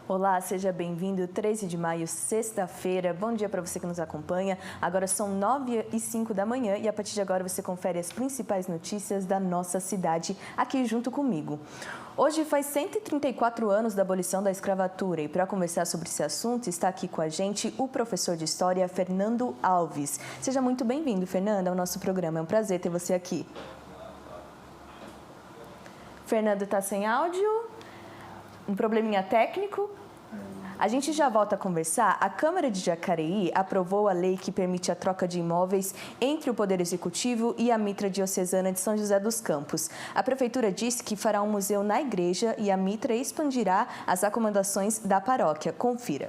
Olá, seja bem-vindo. 13 de maio, sexta-feira. Bom dia para você que nos acompanha. Agora são 9h05 da manhã e a partir de agora você confere as principais notícias da nossa cidade aqui junto comigo. Hoje faz 134 anos da abolição da escravatura e para conversar sobre esse assunto está aqui com a gente o professor de História, Fernando Alves. Seja muito bem-vindo, Fernando, ao nosso programa. É um prazer ter você aqui. Fernando está sem áudio. Um probleminha técnico. A gente já volta a conversar. A Câmara de Jacareí aprovou a lei que permite a troca de imóveis entre o Poder Executivo e a Mitra Diocesana de São José dos Campos. A Prefeitura disse que fará um museu na igreja e a Mitra expandirá as acomodações da paróquia. Confira.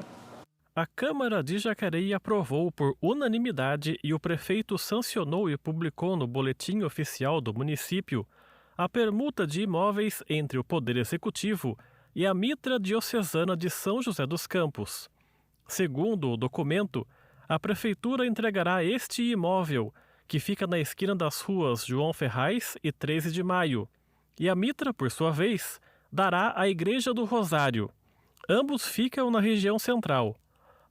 A Câmara de Jacareí aprovou por unanimidade e o prefeito sancionou e publicou no Boletim Oficial do município a permuta de imóveis entre o Poder Executivo e a Mitra Diocesana de São José dos Campos. Segundo o documento, a Prefeitura entregará este imóvel, que fica na esquina das ruas João Ferraz e 13 de Maio, e a Mitra, por sua vez, dará à Igreja do Rosário. Ambos ficam na região central.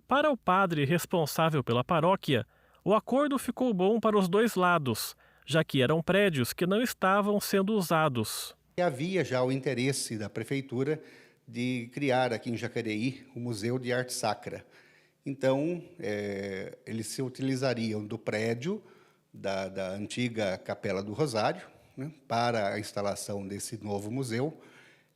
Para o padre responsável pela paróquia, o acordo ficou bom para os dois lados, já que eram prédios que não estavam sendo usados. Havia já o interesse da Prefeitura de criar aqui em Jacareí o Museu de Arte Sacra. Então, eles se utilizariam do prédio da antiga Capela do Rosário, né, para a instalação desse novo museu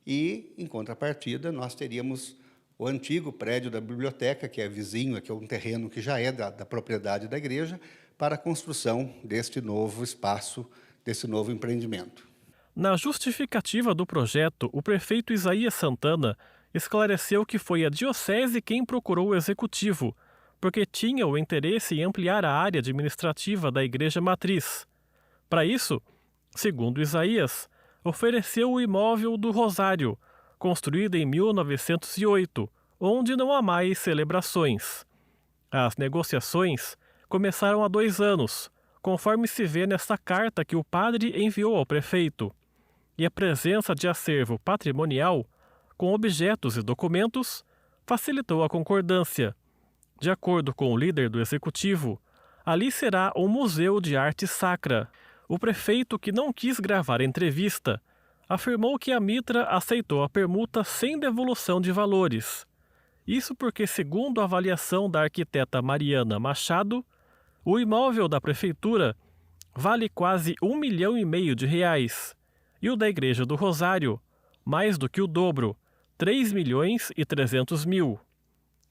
e, em contrapartida, nós teríamos o antigo prédio da biblioteca, que é vizinho, que é um terreno que já é da propriedade da igreja, para a construção deste novo espaço, desse novo empreendimento. Na justificativa do projeto, o prefeito Isaías Santana esclareceu que foi a diocese quem procurou o executivo, porque tinha o interesse em ampliar a área administrativa da Igreja Matriz. Para isso, segundo Isaías, ofereceu o imóvel do Rosário, construído em 1908, onde não há mais celebrações. As negociações começaram há 2 anos, conforme se vê nesta carta que o padre enviou ao prefeito. E a presença de acervo patrimonial, com objetos e documentos, facilitou a concordância. De acordo com o líder do executivo, ali será um museu de arte sacra. O prefeito, que não quis gravar entrevista, afirmou que a Mitra aceitou a permuta sem devolução de valores. Isso porque, segundo a avaliação da arquiteta Mariana Machado, o imóvel da prefeitura vale quase R$ 1,5 milhão e o da Igreja do Rosário, mais do que o dobro, R$ 3.300.000.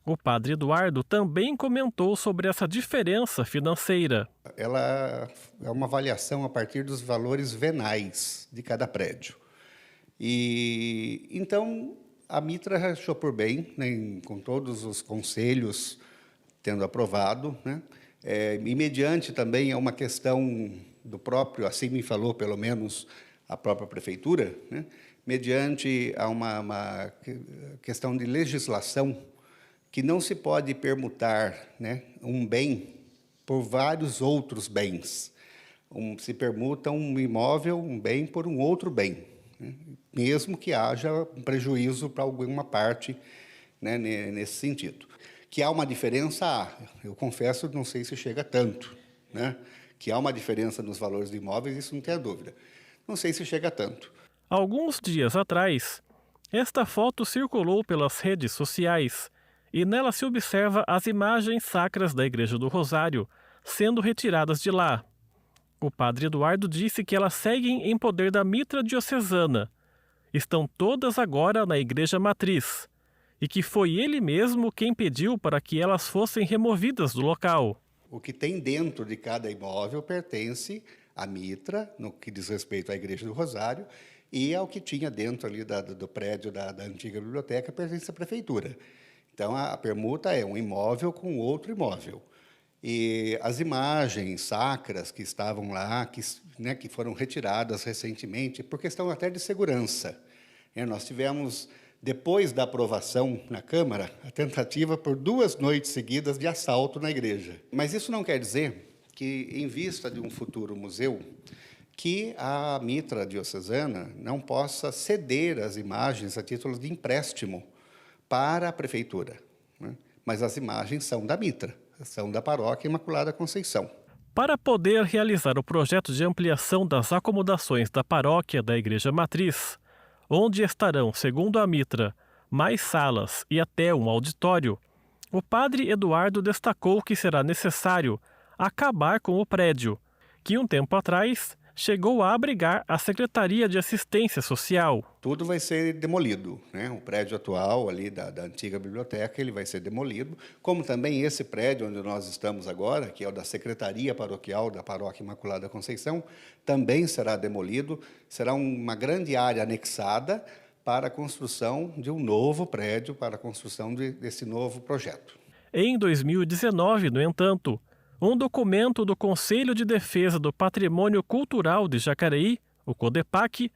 O padre Eduardo também comentou sobre essa diferença financeira. Ela é uma avaliação a partir dos valores venais de cada prédio. E então a Mitra achou por bem, né, com todos os conselhos tendo aprovado, né, e mediante também é uma questão do próprio, assim me falou pelo menos a própria Prefeitura, né, mediante a uma questão de legislação que não se pode permutar, né, um bem por vários outros bens. Se permuta um imóvel, um bem, por um outro bem, né, mesmo que haja um prejuízo para alguma parte, né, nesse sentido. Que há uma diferença, eu confesso, não sei se chega tanto, né, que há uma diferença nos valores de imóveis, isso não tem a dúvida. Não sei se chega tanto. Alguns dias atrás, esta foto circulou pelas redes sociais e nela se observa as imagens sacras da Igreja do Rosário sendo retiradas de lá. O padre Eduardo disse que elas seguem em poder da Mitra Diocesana. Estão todas agora na Igreja Matriz e que foi ele mesmo quem pediu para que elas fossem removidas do local. O que tem dentro de cada imóvel pertence à Mitra, no que diz respeito à Igreja do Rosário, e ao que tinha dentro ali do prédio da antiga biblioteca, pertence à Prefeitura. Então, a permuta é um imóvel com outro imóvel. E as imagens sacras que estavam lá, que foram retiradas recentemente, por questão até de segurança. Nós tivemos, depois da aprovação na Câmara, a tentativa por 2 noites seguidas de assalto na igreja. Mas isso não quer dizer que, em vista de um futuro museu, que a Mitra Diocesana não possa ceder as imagens a título de empréstimo para a prefeitura, né? Mas as imagens são da Mitra, são da Paróquia Imaculada Conceição. Para poder realizar o projeto de ampliação das acomodações da paróquia da Igreja Matriz, onde estarão, segundo a Mitra, mais salas e até um auditório, o padre Eduardo destacou que será necessário acabar com o prédio, que um tempo atrás chegou a abrigar a Secretaria de Assistência Social. Tudo vai ser demolido, né? O prédio atual ali da antiga biblioteca, ele vai ser demolido, como também esse prédio onde nós estamos agora, que é o da Secretaria Paroquial da Paróquia Imaculada Conceição, também será demolido, será uma grande área anexada para a construção de um novo prédio, para a construção desse novo projeto. Em 2019, no entanto, um documento do Conselho de Defesa do Patrimônio Cultural de Jacareí, o CODEPAC,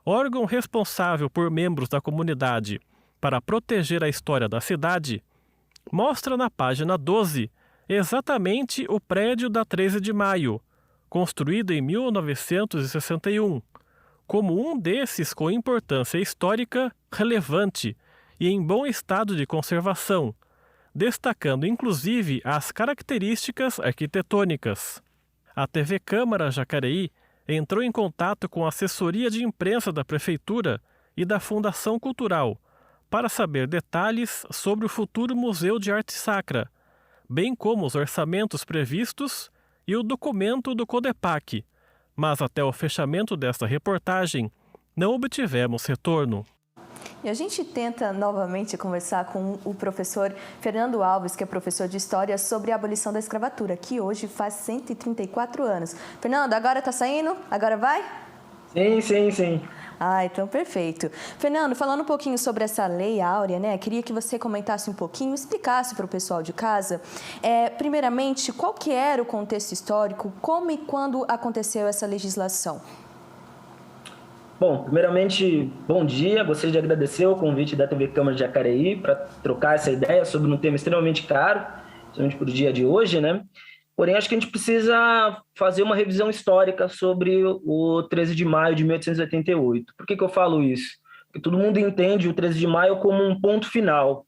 órgão responsável por membros da comunidade para proteger a história da cidade, mostra na página 12 exatamente o prédio da 13 de Maio, construído em 1961, como um desses com importância histórica relevante e em bom estado de conservação, destacando inclusive as características arquitetônicas. A TV Câmara Jacareí entrou em contato com a assessoria de imprensa da Prefeitura e da Fundação Cultural para saber detalhes sobre o futuro Museu de Arte Sacra, bem como os orçamentos previstos e o documento do CODEPAC, mas até o fechamento desta reportagem não obtivemos retorno. E a gente tenta novamente conversar com o professor Fernando Alves, que é professor de História, sobre a abolição da escravatura, que hoje faz 134 anos. Fernando, agora está saindo? Agora vai? Sim. Ah, então perfeito. Fernando, falando um pouquinho sobre essa Lei Áurea, né? Queria que você comentasse um pouquinho, explicasse para o pessoal de casa, primeiramente, qual que era o contexto histórico, como e quando aconteceu essa legislação? Bom, primeiramente, bom dia. Gostaria de agradecer o convite da TV Câmara de Jacareí para trocar essa ideia sobre um tema extremamente caro, principalmente para o dia de hoje, né? Porém, acho que a gente precisa fazer uma revisão histórica sobre o 13 de maio de 1888. Por que eu falo isso? Porque todo mundo entende o 13 de maio como um ponto final,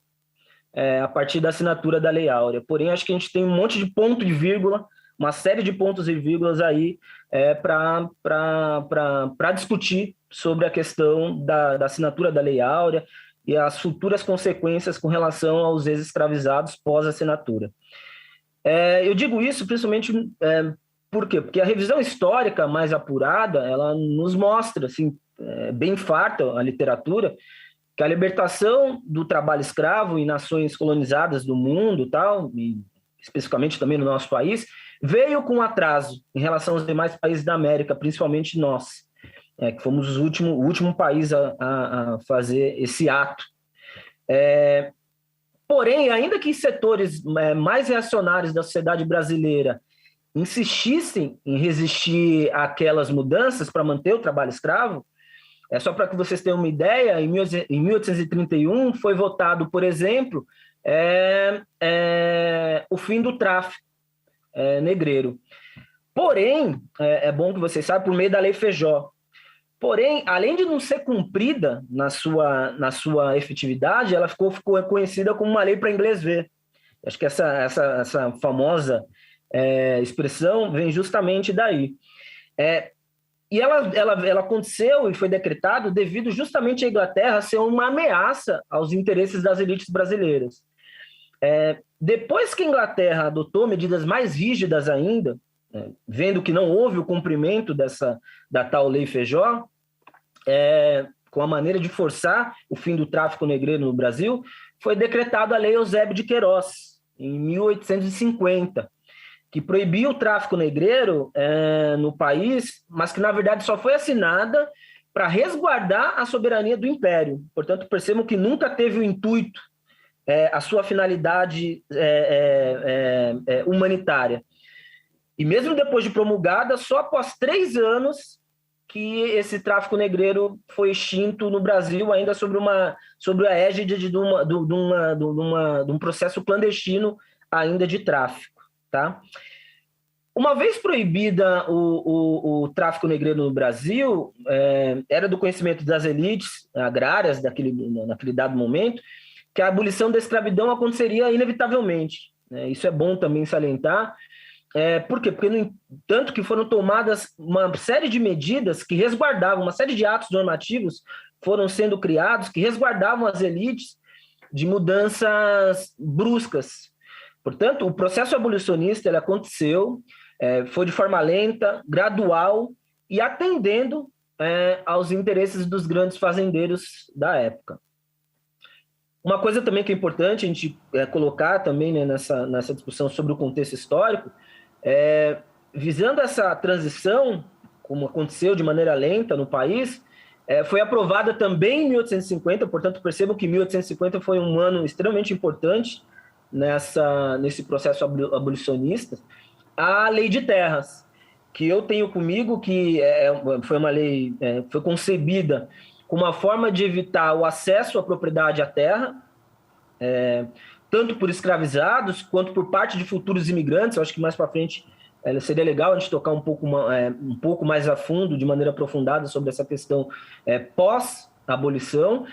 a partir da assinatura da Lei Áurea. Porém, acho que a gente tem um monte de ponto e vírgula, uma série de pontos e vírgulas aí para discutir sobre a questão da assinatura da Lei Áurea e as futuras consequências com relação aos ex-escravizados pós-assinatura. Eu digo isso principalmente por quê? Porque a revisão histórica mais apurada, ela nos mostra, assim, bem farta a literatura, que a libertação do trabalho escravo em nações colonizadas do mundo, tal, e especificamente também no nosso país, veio com atraso em relação aos demais países da América, principalmente nós, que fomos o último país a fazer esse ato. Porém, ainda que setores mais reacionários da sociedade brasileira insistissem em resistir àquelas mudanças para manter o trabalho escravo, só para que vocês tenham uma ideia, em 1831 foi votado, por exemplo, o fim do tráfico negreiro. Porém, é bom que vocês saibam, por meio da Lei Feijó. Porém, além de não ser cumprida na sua efetividade, ela ficou conhecida como uma lei para inglês ver. Acho que essa famosa expressão vem justamente daí. E ela aconteceu e foi decretado devido justamente à Inglaterra ser uma ameaça aos interesses das elites brasileiras. Depois que a Inglaterra adotou medidas mais rígidas ainda, vendo que não houve o cumprimento da tal Lei Feijó, com a maneira de forçar o fim do tráfico negreiro no Brasil, foi decretada a Lei Eusébio de Queiroz, em 1850, que proibiu o tráfico negreiro no país, mas que, na verdade, só foi assinada para resguardar a soberania do Império. Portanto, percebam que nunca teve o intuito, a sua finalidade humanitária. E mesmo depois de promulgada, só após 3 anos que esse tráfico negreiro foi extinto no Brasil, ainda sobre a égide de um processo clandestino ainda de tráfico. Tá? Uma vez proibida o tráfico negreiro no Brasil, era do conhecimento das elites agrárias naquele dado momento, que a abolição da escravidão aconteceria inevitavelmente, né? Isso é bom também salientar. Por quê? Porque, no entanto, que foram tomadas uma série de medidas que resguardavam, uma série de atos normativos foram sendo criados que resguardavam as elites de mudanças bruscas. Portanto, o processo abolicionista ele aconteceu, foi de forma lenta, gradual e atendendo aos interesses dos grandes fazendeiros da época. Uma coisa também que é importante a gente colocar também, né, nessa discussão sobre o contexto histórico, visando essa transição, como aconteceu de maneira lenta no país, foi aprovada também em 1850, portanto, percebam que 1850 foi um ano extremamente importante nesse processo abolicionista, a Lei de Terras, que eu tenho comigo, que foi uma lei, foi concebida como uma forma de evitar o acesso à propriedade à terra, tanto por escravizados quanto por parte de futuros imigrantes. Eu acho que mais para frente seria legal a gente tocar um pouco mais a fundo, de maneira aprofundada, sobre essa questão pós-abolição.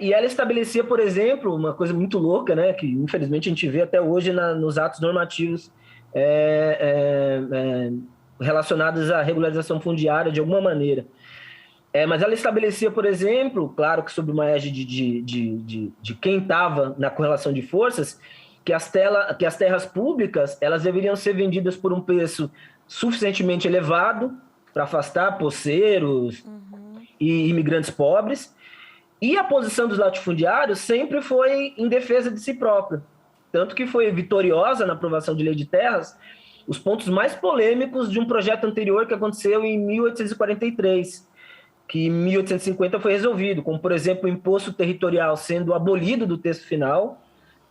E ela estabelecia, por exemplo, uma coisa muito louca, né, que infelizmente a gente vê até hoje nos atos normativos relacionados à regularização fundiária de alguma maneira. Mas ela estabelecia, por exemplo, claro que sob uma égide de quem estava na correlação de forças, que as terras públicas elas deveriam ser vendidas por um preço suficientemente elevado para afastar poceiros e imigrantes pobres, e a posição dos latifundiários sempre foi em defesa de si próprio, tanto que foi vitoriosa na aprovação de lei de terras os pontos mais polêmicos de um projeto anterior que aconteceu em 1843, que em 1850 foi resolvido, como, por exemplo, o imposto territorial sendo abolido do texto final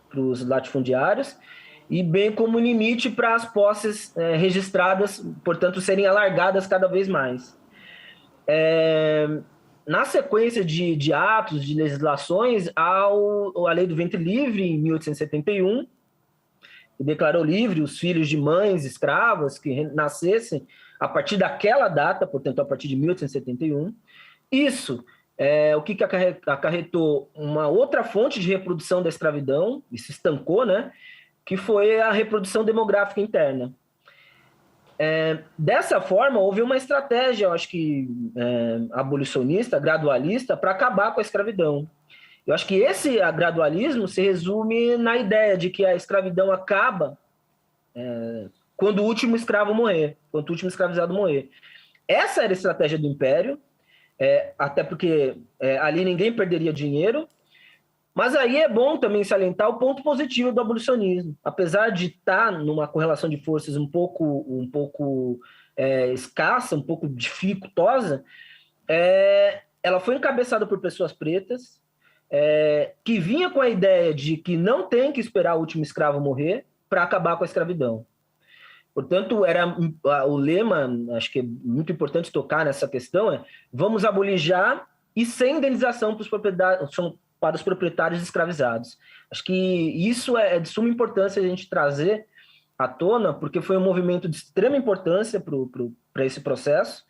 para os latifundiários, e bem como o limite para as posses registradas, portanto, serem alargadas cada vez mais. Na sequência de atos, de legislações, há a Lei do Ventre Livre, em 1871, que declarou livre os filhos de mães escravas que nascessem a partir daquela data, portanto, a partir de 1871. Isso o que acarretou uma outra fonte de reprodução da escravidão, e se estancou, né, que foi a reprodução demográfica interna. Dessa forma, houve uma estratégia, eu acho que abolicionista, gradualista, para acabar com a escravidão. Eu acho que esse gradualismo se resume na ideia de que a escravidão acaba quando o último escravo morrer, quando o último escravizado morrer. Essa era a estratégia do Império, até porque ali ninguém perderia dinheiro, mas aí é bom também salientar o ponto positivo do abolicionismo. Apesar de estar numa correlação de forças um pouco escassa, um pouco dificultosa, ela foi encabeçada por pessoas pretas, que vinha com a ideia de que não tem que esperar o último escravo morrer para acabar com a escravidão. Portanto, era o lema, acho que é muito importante tocar nessa questão, vamos abolir já e sem indenização para os proprietários escravizados. Acho que isso é de suma importância a gente trazer à tona, porque foi um movimento de extrema importância para esse processo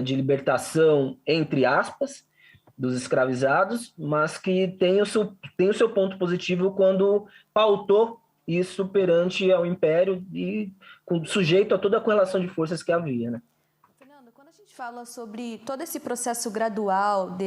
de libertação, entre aspas, dos escravizados, mas que tem o seu ponto positivo quando pautou isso perante ao Império e sujeito a toda a correlação de forças que havia, né? Fernando, quando a gente fala sobre todo esse processo gradual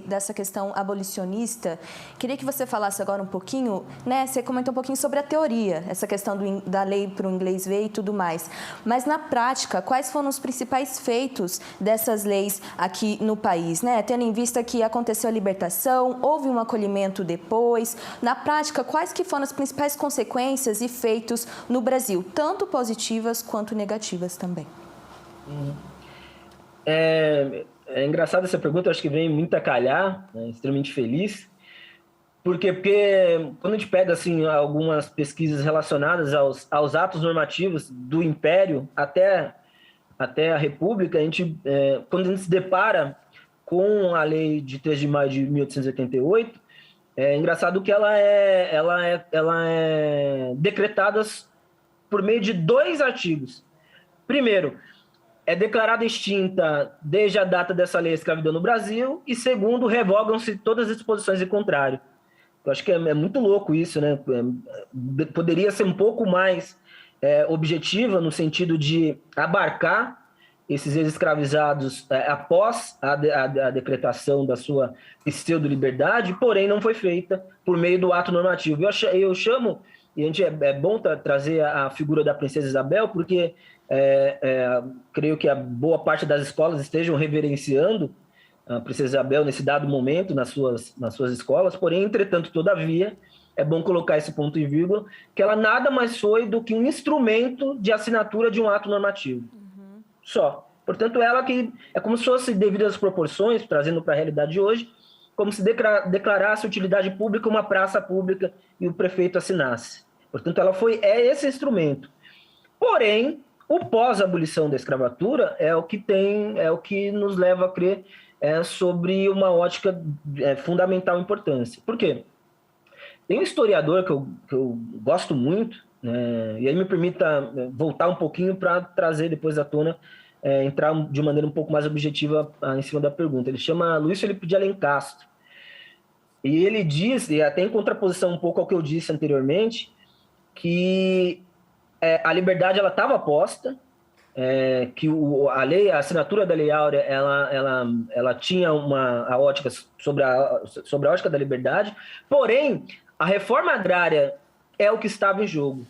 dessa questão abolicionista, queria que você falasse agora um pouquinho, né? Você comentou um pouquinho sobre a teoria, essa questão da lei para o inglês ver e tudo mais. Mas na prática, quais foram os principais feitos dessas leis aqui no país, né? Tendo em vista que aconteceu a libertação, houve um acolhimento depois. Na prática, quais que foram as principais consequências e feitos no Brasil, tanto positivas quanto negativas também? É engraçada essa pergunta, eu acho que vem muito a calhar, né? Extremamente feliz, porque quando a gente pega assim, algumas pesquisas relacionadas aos atos normativos do Império até a República, quando a gente se depara com a Lei de 3 de maio de 1888, é engraçado que ela é decretada por meio de 2 artigos. Primeiro, é declarada extinta desde a data dessa lei a escravidão no Brasil, e segundo, revogam-se todas as disposições em contrário. Eu acho que é muito louco isso, né? Poderia ser um pouco mais objetiva no sentido de abarcar esses ex-escravizados após a decretação da sua pseudo-liberdade, porém não foi feita por meio do ato normativo. Eu chamo, e é bom trazer a figura da princesa Isabel, porque creio que a boa parte das escolas estejam reverenciando a princesa Isabel nesse dado momento nas suas escolas, porém, entretanto, todavia, é bom colocar esse ponto e vírgula, que ela nada mais foi do que um instrumento de assinatura de um ato normativo. Só. Portanto, ela que é como se fosse, devido às proporções, trazendo para a realidade de hoje, como se declarasse utilidade pública uma praça pública e o prefeito assinasse. Portanto, ela é esse instrumento. Porém, o pós-abolição da escravatura é o que nos leva a crer sobre uma ótica fundamental importância. Por quê? Tem um historiador que eu gosto muito, e aí me permita voltar um pouquinho para trazer depois à tona, entrar de maneira um pouco mais objetiva em cima da pergunta. Ele chama Luiz Felipe de Alencastro. E ele diz, e até em contraposição um pouco ao que eu disse anteriormente, que a liberdade ela estava posta, que a assinatura da Lei Áurea ela tinha a ótica sobre a ótica da liberdade, porém a reforma agrária é o que estava em jogo.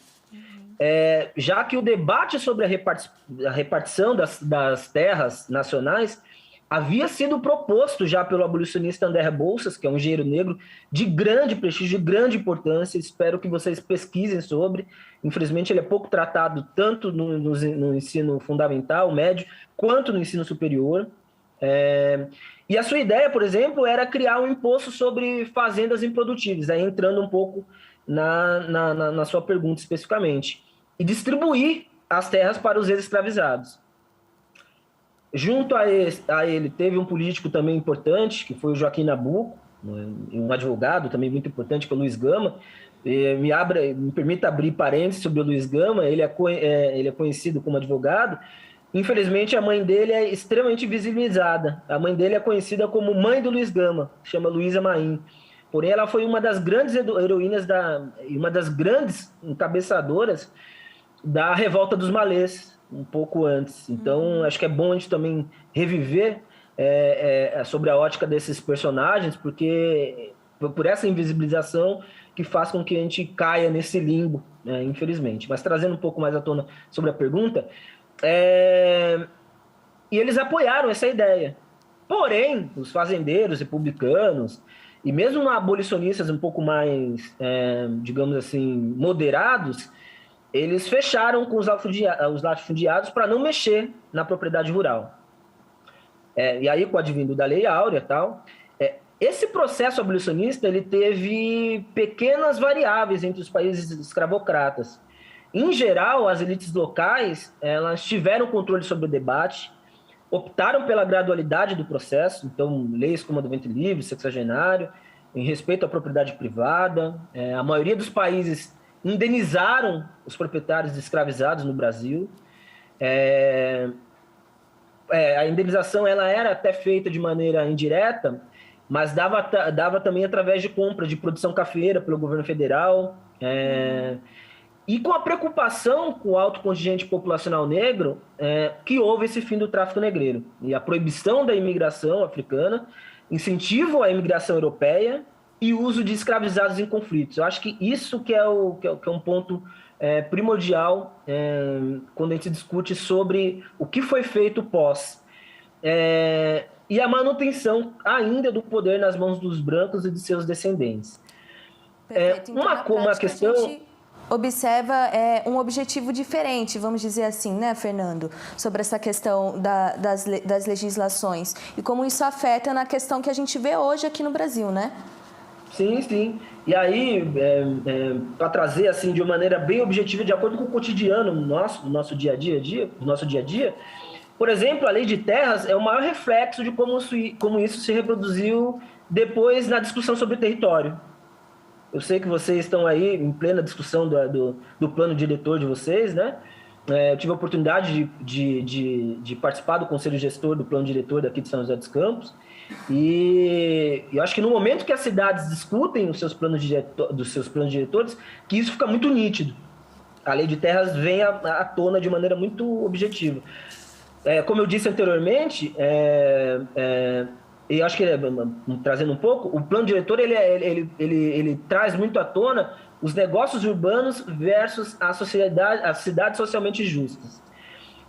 Já que o debate sobre a repartição das terras nacionais havia sido proposto já pelo abolicionista André Rebouças, que é um engenheiro negro de grande prestígio, de grande importância, espero que vocês pesquisem sobre. Infelizmente, ele é pouco tratado tanto no ensino fundamental, médio, quanto no ensino superior. E a sua ideia, por exemplo, era criar um imposto sobre fazendas improdutíveis, aí entrando um pouco na sua pergunta especificamente, e distribuir as terras para os ex-escravizados. Junto a ele, teve um político também importante, que foi o Joaquim Nabuco, um advogado também muito importante, que é o Luiz Gama. Me permita abrir parênteses sobre o Luiz Gama, ele é conhecido como advogado. Infelizmente, a mãe dele é extremamente visibilizada. A mãe dele é conhecida como mãe do Luiz Gama, chama Luísa Maim. Porém, ela foi uma das grandes heroínas e uma das grandes encabeçadoras da Revolta dos Malês, um pouco antes. Então, acho que é bom a gente também reviver sobre a ótica desses personagens, porque por essa invisibilização que faz com que a gente caia nesse limbo, infelizmente. Mas trazendo um pouco mais à tona sobre a pergunta, e eles apoiaram essa ideia. Porém, os fazendeiros republicanos, e mesmo abolicionistas um pouco mais, digamos assim, moderados, eles fecharam com os latifundiados para não mexer na propriedade rural. E aí, com o advindo da Lei Áurea e tal, esse processo abolicionista ele teve pequenas variáveis entre os países escravocratas. Em geral, as elites locais elas tiveram controle sobre o debate, optaram pela gradualidade do processo, então leis como a do ventre livre, sexagenário, em respeito à propriedade privada. A maioria dos países indenizaram os proprietários escravizados no Brasil. A indenização ela era até feita de maneira indireta, mas dava também através de compra de produção cafeeira pelo governo federal. E com a preocupação com o alto contingente populacional negro, que houve esse fim do tráfico negreiro. E a proibição da imigração africana, incentivo à imigração europeia e uso de escravizados em conflitos. Eu acho que isso que é um ponto primordial quando a gente discute sobre o que foi feito pós. E a manutenção ainda do poder nas mãos dos brancos e de seus descendentes. Perfeito. Então, uma questão... A gente observa um objetivo diferente, vamos dizer assim, né, Fernando? Sobre essa questão das legislações e como isso afeta na questão que a gente vê hoje aqui no Brasil, né? Sim, sim. E aí, para trazer assim de uma maneira bem objetiva, de acordo com o cotidiano nosso dia a dia, por exemplo, a lei de terras é o maior reflexo de como isso se reproduziu depois na discussão sobre o território. Eu sei que vocês estão aí em plena discussão do plano diretor de vocês, né? Eu tive a oportunidade de participar do conselho gestor do plano diretor daqui de São José dos Campos. E eu acho que no momento que as cidades discutem os seus planos diretores, que isso fica muito nítido. A lei de terras vem à tona de maneira muito objetiva. Como eu disse anteriormente, eu acho que, trazendo um pouco, o plano diretor ele traz muito à tona os negócios urbanos versus as cidades socialmente justas.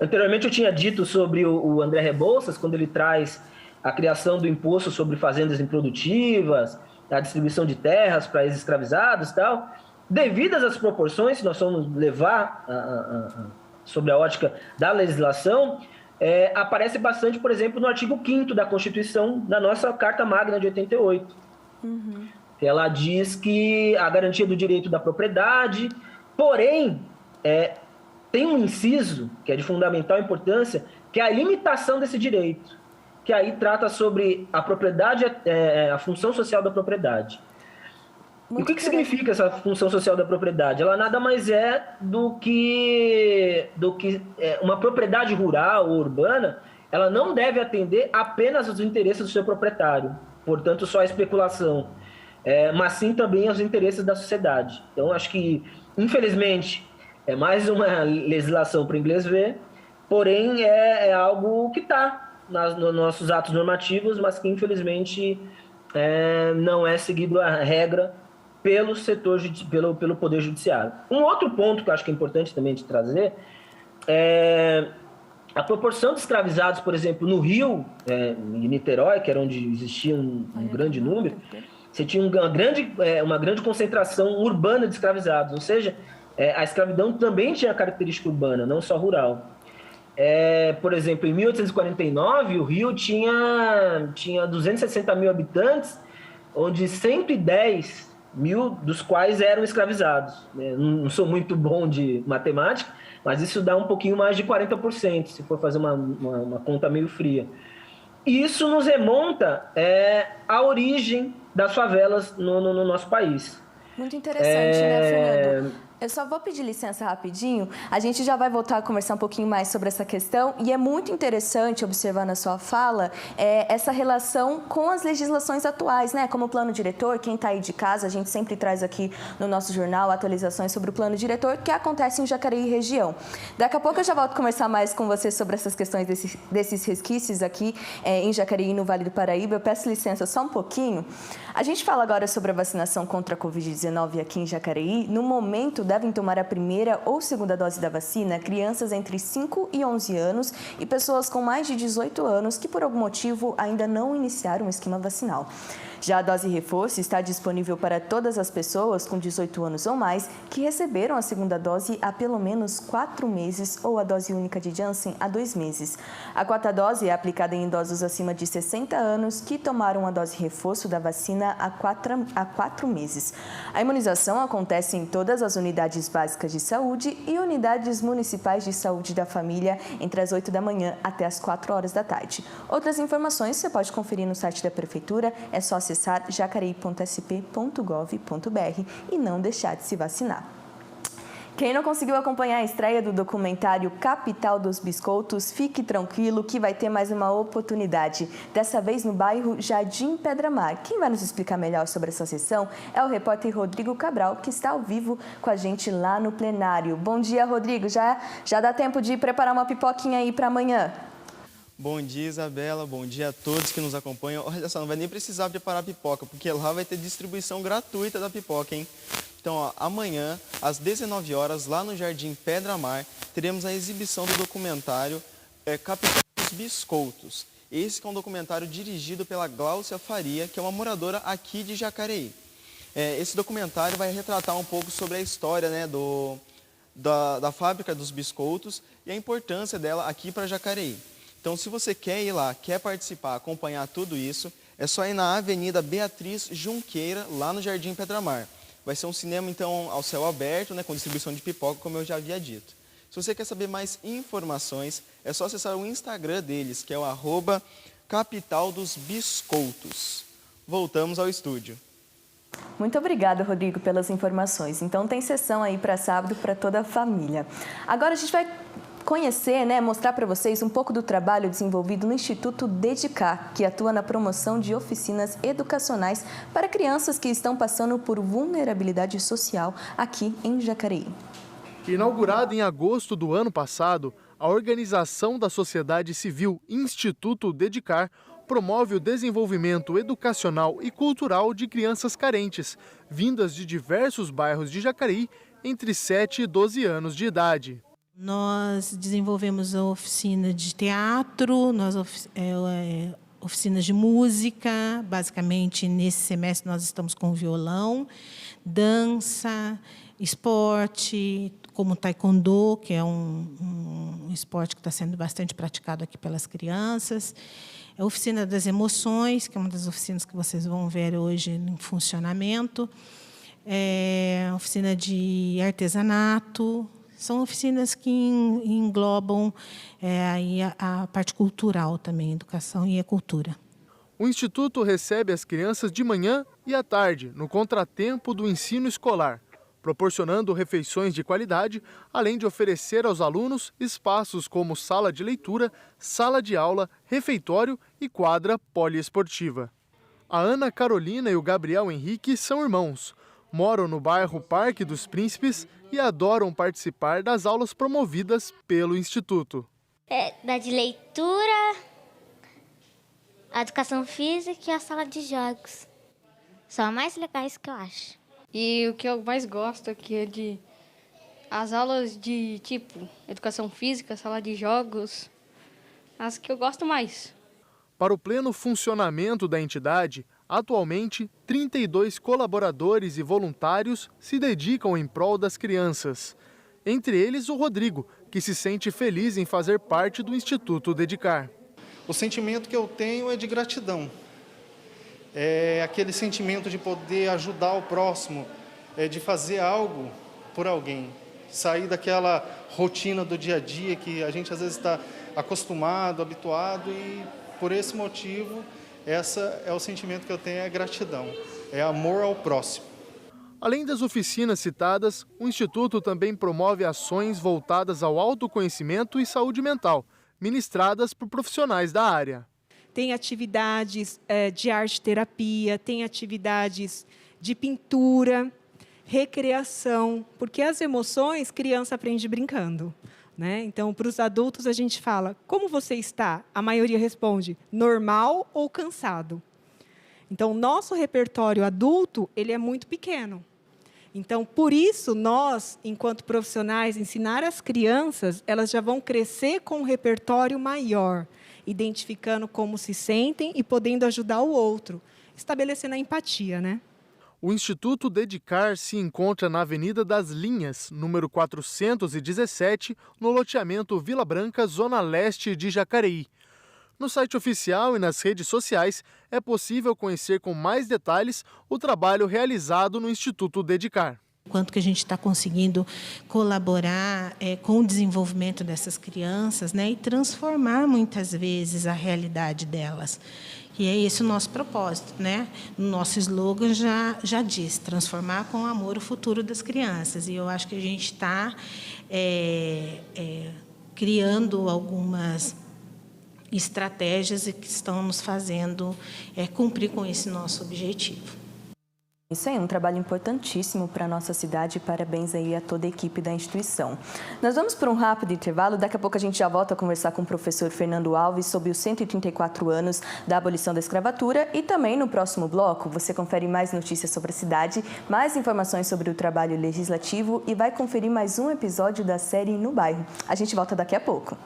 Anteriormente eu tinha dito sobre o André Rebouças, quando ele traz a criação do imposto sobre fazendas improdutivas, a distribuição de terras para ex-escravizados e tal. Devidas às proporções, se nós vamos levar sobre a ótica da legislação, aparece bastante, por exemplo, no artigo 5º da Constituição, da nossa Carta Magna de 88. Uhum. Ela diz que a garantia do direito da propriedade, porém, tem um inciso, que é de fundamental importância, que é a limitação desse direito, que aí trata sobre a propriedade, a função social da propriedade. E o que significa essa função social da propriedade? Ela nada mais é do que uma propriedade rural ou urbana, ela não deve atender apenas aos interesses do seu proprietário, portanto, só a especulação, mas sim também aos interesses da sociedade. Então, acho que, infelizmente, é mais uma legislação para o inglês ver, porém é algo que está nos nossos atos normativos, mas que, infelizmente, não é seguido a regra pelo setor, pelo Poder Judiciário. Um outro ponto que eu acho que é importante também de trazer é a proporção de escravizados, por exemplo, no Rio, em Niterói, que era onde existia um grande número, você tinha uma grande concentração urbana de escravizados, ou seja, a escravidão também tinha característica urbana, não só rural. Por exemplo, em 1849, o Rio tinha 260 mil habitantes, onde 110 mil dos quais eram escravizados. Não sou muito bom de matemática, mas isso dá um pouquinho mais de 40%, se for fazer uma conta meio fria. E isso nos remonta à origem das favelas no nosso país. Muito interessante, né, Fernando? Eu só vou pedir licença rapidinho, a gente já vai voltar a conversar um pouquinho mais sobre essa questão e é muito interessante observar na sua fala essa relação com as legislações atuais, né? Como o plano diretor, quem está aí de casa, a gente sempre traz aqui no nosso jornal atualizações sobre o plano diretor que acontece em Jacareí região. Daqui a pouco eu já volto a conversar mais com você sobre essas questões desses resquícios aqui em Jacareí, no Vale do Paraíba. Eu peço licença só um pouquinho. A gente fala agora sobre a vacinação contra a Covid-19 aqui em Jacareí. No momento, devem tomar a primeira ou segunda dose da vacina crianças entre 5 e 11 anos e pessoas com mais de 18 anos que, por algum motivo, ainda não iniciaram o esquema vacinal. Já a dose reforço está disponível para todas as pessoas com 18 anos ou mais que receberam a segunda dose há pelo menos 4 meses ou a dose única de Janssen há 2 meses. A quarta dose é aplicada em idosos acima de 60 anos que tomaram a dose reforço da vacina há 4 meses. A imunização acontece em todas as unidades básicas de saúde e unidades municipais de saúde da família entre as 8 da manhã até as 4 horas da tarde. Outras informações você pode conferir no site da Prefeitura, é só acessar jacareí.sp.gov.br e não deixar de se vacinar. Quem não conseguiu acompanhar a estreia do documentário Capital dos Biscoitos, fique tranquilo que vai ter mais uma oportunidade, dessa vez no bairro Jardim Pedra Mar. Quem vai nos explicar melhor sobre essa sessão é o repórter Rodrigo Cabral, que está ao vivo com a gente lá no plenário. Bom dia, Rodrigo. Já dá tempo de preparar uma pipoquinha aí para amanhã? Bom dia, Isabela. Bom dia a todos que nos acompanham. Olha só, não vai nem precisar preparar pipoca, porque lá vai ter distribuição gratuita da pipoca, hein? Então, amanhã, às 19 horas, lá no Jardim Pedra Mar, teremos a exibição do documentário Capital dos Biscoitos. Esse que é um documentário dirigido pela Gláucia Faria, que é uma moradora aqui de Jacareí. Esse documentário vai retratar um pouco sobre a história, né, da fábrica dos biscoitos e a importância dela aqui para Jacareí. Então, se você quer ir lá, quer participar, acompanhar tudo isso, é só ir na Avenida Beatriz Junqueira, lá no Jardim Pedra Mar. Vai ser um cinema, então, ao céu aberto, né, com distribuição de pipoca, como eu já havia dito. Se você quer saber mais informações, é só acessar o Instagram deles, que é o @capitaldosbiscoitos. Voltamos ao estúdio. Muito obrigada, Rodrigo, pelas informações. Então, tem sessão aí para sábado para toda a família. Agora a gente vai conhecer, mostrar para vocês um pouco do trabalho desenvolvido no Instituto Dedicar, que atua na promoção de oficinas educacionais para crianças que estão passando por vulnerabilidade social aqui em Jacareí. Inaugurada em agosto do ano passado, a organização da sociedade civil Instituto Dedicar promove o desenvolvimento educacional e cultural de crianças carentes, vindas de diversos bairros de Jacareí, entre 7 e 12 anos de idade. Nós desenvolvemos a oficina de teatro, oficinas de música. Basicamente, nesse semestre, nós estamos com violão, dança, esporte, como taekwondo, que é um esporte que está sendo bastante praticado aqui pelas crianças. A oficina das emoções, que é uma das oficinas que vocês vão ver hoje em funcionamento. Oficina de artesanato. São oficinas que englobam aí a parte cultural também, educação e a cultura. O Instituto recebe as crianças de manhã e à tarde, no contratempo do ensino escolar, proporcionando refeições de qualidade, além de oferecer aos alunos espaços como sala de leitura, sala de aula, refeitório e quadra poliesportiva. A Ana Carolina e o Gabriel Henrique são irmãos. Moram no bairro Parque dos Príncipes e adoram participar das aulas promovidas pelo Instituto. Da de leitura, a educação física e a sala de jogos. São as mais legais que eu acho. E o que eu mais gosto aqui é as aulas de educação física, sala de jogos, as que eu gosto mais. Para o pleno funcionamento da entidade, atualmente, 32 colaboradores e voluntários se dedicam em prol das crianças. Entre eles, o Rodrigo, que se sente feliz em fazer parte do Instituto Dedicar. O sentimento que eu tenho é de gratidão. É aquele sentimento de poder ajudar o próximo, de fazer algo por alguém. Sair daquela rotina do dia a dia que a gente às vezes está acostumado, habituado, e por esse motivo, esse é o sentimento que eu tenho, é gratidão, é amor ao próximo. Além das oficinas citadas, o Instituto também promove ações voltadas ao autoconhecimento e saúde mental, ministradas por profissionais da área. Tem atividades de arte-terapia, tem atividades de pintura, recreação, porque as emoções, criança aprende brincando. Então, para os adultos, a gente fala, como você está? A maioria responde, normal ou cansado. Então, o nosso repertório adulto, ele é muito pequeno. Então, por isso, nós, enquanto profissionais, ensinar as crianças, elas já vão crescer com um repertório maior, identificando como se sentem e podendo ajudar o outro, estabelecendo a empatia, O Instituto Dedicar se encontra na Avenida das Linhas, número 417, no loteamento Vila Branca, zona leste de Jacareí. No site oficial e nas redes sociais é possível conhecer com mais detalhes o trabalho realizado no Instituto Dedicar. Quanto que a gente está conseguindo colaborar com o desenvolvimento dessas crianças, e transformar muitas vezes a realidade delas. E é esse o nosso propósito, O nosso slogan já diz, transformar com amor o futuro das crianças. E eu acho que a gente está criando algumas estratégias que estão nos fazendo cumprir com esse nosso objetivo. Isso aí, um trabalho importantíssimo para a nossa cidade. Parabéns aí a toda a equipe da instituição. Nós vamos para um rápido intervalo. Daqui a pouco a gente já volta a conversar com o professor Fernando Alves sobre os 134 anos da abolição da escravatura. E também no próximo bloco você confere mais notícias sobre a cidade, mais informações sobre o trabalho legislativo e vai conferir mais um episódio da série No Bairro. A gente volta daqui a pouco.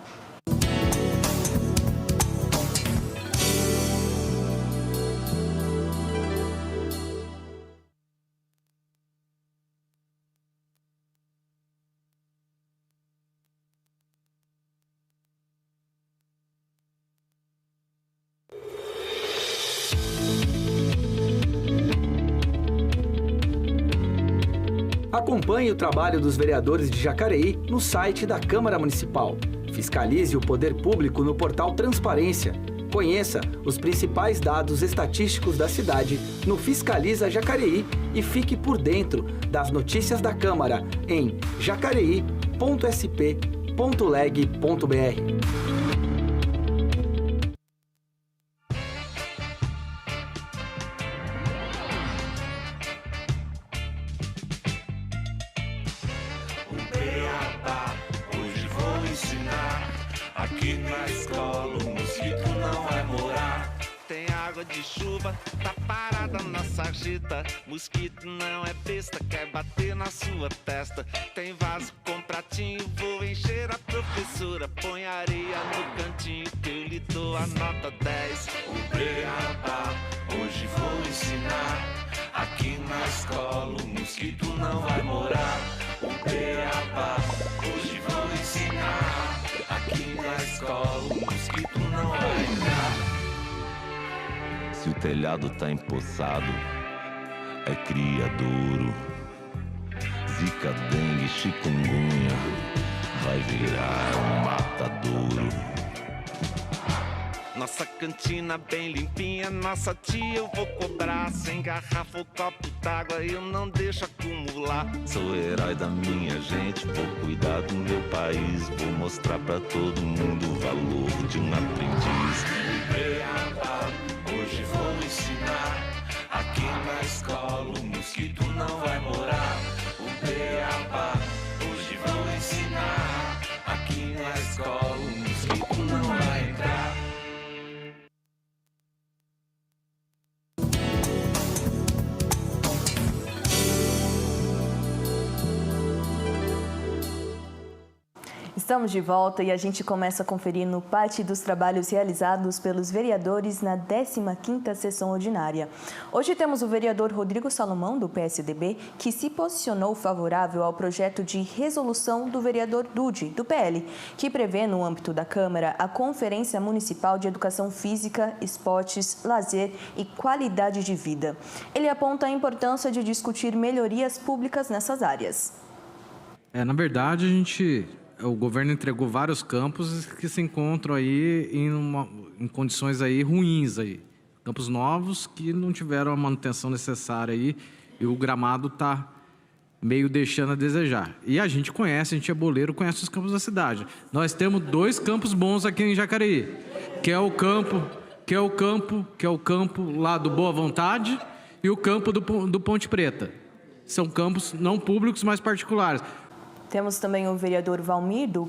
Acompanhe o trabalho dos vereadores de Jacareí no site da Câmara Municipal. Fiscalize o poder público no portal Transparência. Conheça os principais dados estatísticos da cidade no Fiscaliza Jacareí e fique por dentro das notícias da Câmara em jacareí.sp.gov.br. Hoje vou ensinar. Aqui na escola o mosquito não vai morar. Tem água de chuva, tá parada na sarjeta. Mosquito não é besta, quer bater na sua testa. Tem vaso com pratinho, vou encher a professora. Põe areia no cantinho que eu lhe dou a nota 10. O beabá, hoje vou ensinar. Aqui na escola o mosquito não vai morar. O beabá, hoje vou ensinar. Aqui na escola o mosquito não vai entrar. Se o telhado tá empoçado, é criadouro. Zika, dengue, chikungunya, vai virar um matadouro. Nossa cantina bem limpinha, nossa tia eu vou cobrar. Sem garrafa ou copo d'água eu não deixo acumular. Sou herói da minha gente, vou cuidar do meu país. Vou mostrar pra todo mundo o valor de um aprendiz. Beabá, hoje vou ensinar. Aqui na escola o mosquito não vai morar. O beabá, hoje vou ensinar. Aqui na escola o mosquito não vai entrar. Estamos de volta e a gente começa a conferir no parte dos trabalhos realizados pelos vereadores na 15ª sessão ordinária. Hoje temos o vereador Rodrigo Salomão, do PSDB, que se posicionou favorável ao projeto de resolução do vereador Dude, do PL, que prevê, no âmbito da Câmara, a Conferência Municipal de Educação Física, Esportes, Lazer e Qualidade de Vida. Ele aponta a importância de discutir melhorias públicas nessas áreas. Na verdade, o governo entregou vários campos que se encontram aí em condições aí ruins aí. Campos novos que não tiveram a manutenção necessária aí e o gramado está meio deixando a desejar. E a gente é boleiro, conhece os campos da cidade. Nós temos 2 campos bons aqui em Jacareí, que é o campo lá do Boa Vontade e o campo do Ponte Preta. São campos não públicos, mas particulares. Temos também o vereador Valmir, do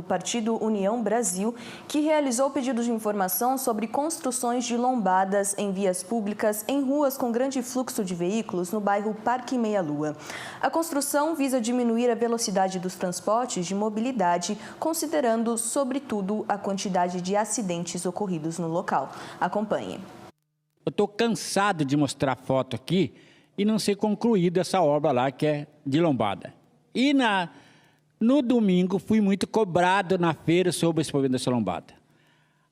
Partido União Brasil, que realizou pedidos de informação sobre construções de lombadas em vias públicas em ruas com grande fluxo de veículos no bairro Parque Meia Lua. A construção visa diminuir a velocidade dos transportes de mobilidade, considerando, sobretudo, a quantidade de acidentes ocorridos no local. Acompanhe. Eu estou cansado de mostrar foto aqui e não ser concluída essa obra lá que é de lombada. E no domingo fui muito cobrado na feira sobre esse problema dessa lombada.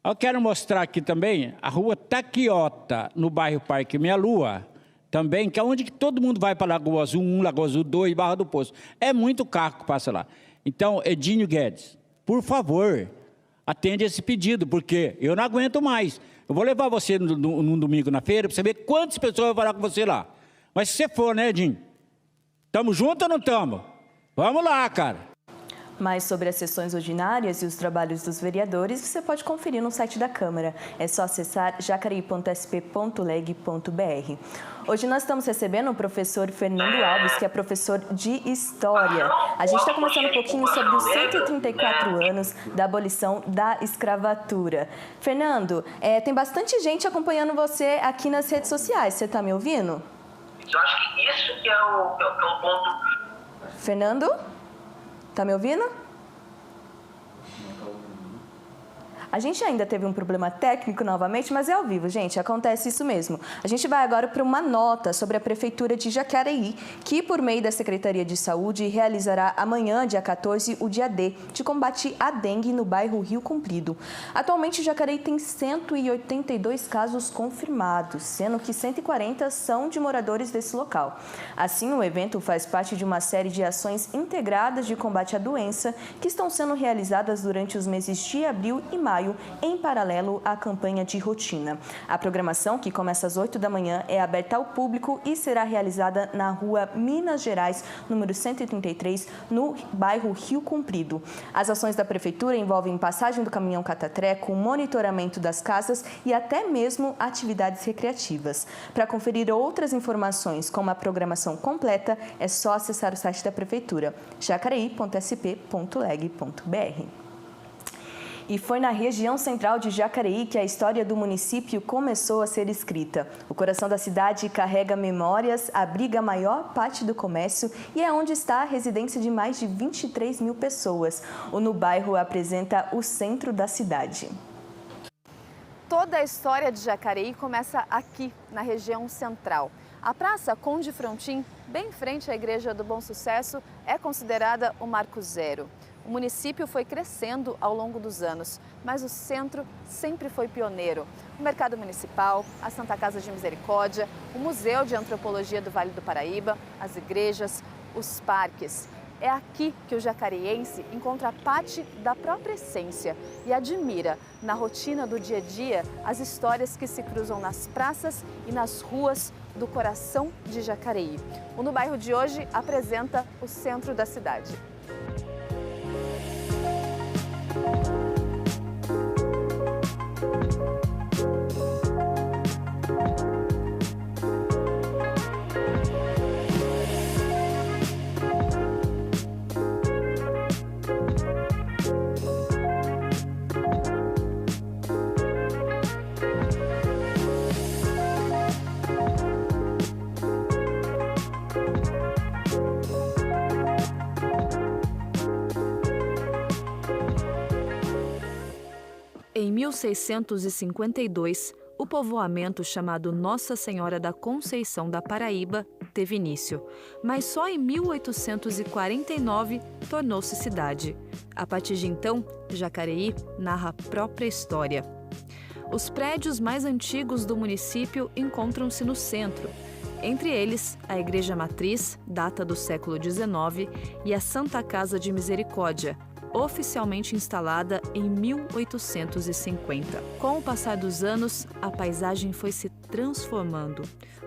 Eu quero mostrar aqui também a rua Taquiota, no bairro Parque Meia Lua, também, que é onde todo mundo vai para Lagoa Azul 1, Lagoa Azul 2, Barra do Poço. É muito carro que passa lá. Então, Edinho Guedes, por favor, atende esse pedido, porque eu não aguento mais. Eu vou levar você num domingo na feira para você ver quantas pessoas vão falar com você lá. Mas se você for, né, Edinho? Estamos juntos ou não estamos? Vamos lá, cara. Mais sobre as sessões ordinárias e os trabalhos dos vereadores, você pode conferir no site da Câmara. É só acessar jacareí.sp.leg.br. Hoje nós estamos recebendo o professor Fernando Alves, que é professor de História. A gente está conversando um pouquinho sobre os 134 anos da abolição da escravatura. Fernando, tem bastante gente acompanhando você aqui nas redes sociais. Você está me ouvindo? Eu acho que isso que é o ponto... Fernando? Tá me ouvindo? A gente ainda teve um problema técnico novamente, mas é ao vivo, gente, acontece isso mesmo. A gente vai agora para uma nota sobre a Prefeitura de Jacareí, que, por meio da Secretaria de Saúde, realizará amanhã, dia 14, o dia D, de combate à dengue no bairro Rio Comprido. Atualmente, Jacareí tem 182 casos confirmados, sendo que 140 são de moradores desse local. Assim, o evento faz parte de uma série de ações integradas de combate à doença que estão sendo realizadas durante os meses de abril e maio maio, em paralelo à campanha de rotina. A programação, que começa às 8 da manhã, é aberta ao público e será realizada na rua Minas Gerais, número 133, no bairro Rio Comprido. As ações da Prefeitura envolvem passagem do caminhão catatreco, monitoramento das casas e até mesmo atividades recreativas. Para conferir outras informações, como a programação completa, é só acessar o site da Prefeitura, jacareí.sp.leg.br. E foi na região central de Jacareí que a história do município começou a ser escrita. O coração da cidade carrega memórias, abriga a maior parte do comércio e é onde está a residência de mais de 23 mil pessoas. O No Bairro apresenta o centro da cidade. Toda a história de Jacareí começa aqui, na região central. A Praça Conde Frontin, bem em frente à Igreja do Bom Sucesso, é considerada o marco zero. O município foi crescendo ao longo dos anos, mas o centro sempre foi pioneiro. O Mercado Municipal, a Santa Casa de Misericórdia, o Museu de Antropologia do Vale do Paraíba, as igrejas, os parques. É aqui que o jacareiense encontra parte da própria essência e admira, na rotina do dia a dia, as histórias que se cruzam nas praças e nas ruas do coração de Jacareí. O No Bairro de hoje apresenta o centro da cidade. Em 1652, o povoamento chamado Nossa Senhora da Conceição da Paraíba teve início, mas só em 1849 tornou-se cidade. A partir de então, Jacareí narra a própria história. Os prédios mais antigos do município encontram-se no centro. Entre eles, a Igreja Matriz, data do século XIX, e a Santa Casa de Misericórdia, oficialmente instalada em 1850. Com o passar dos anos, a paisagem foi se transformando.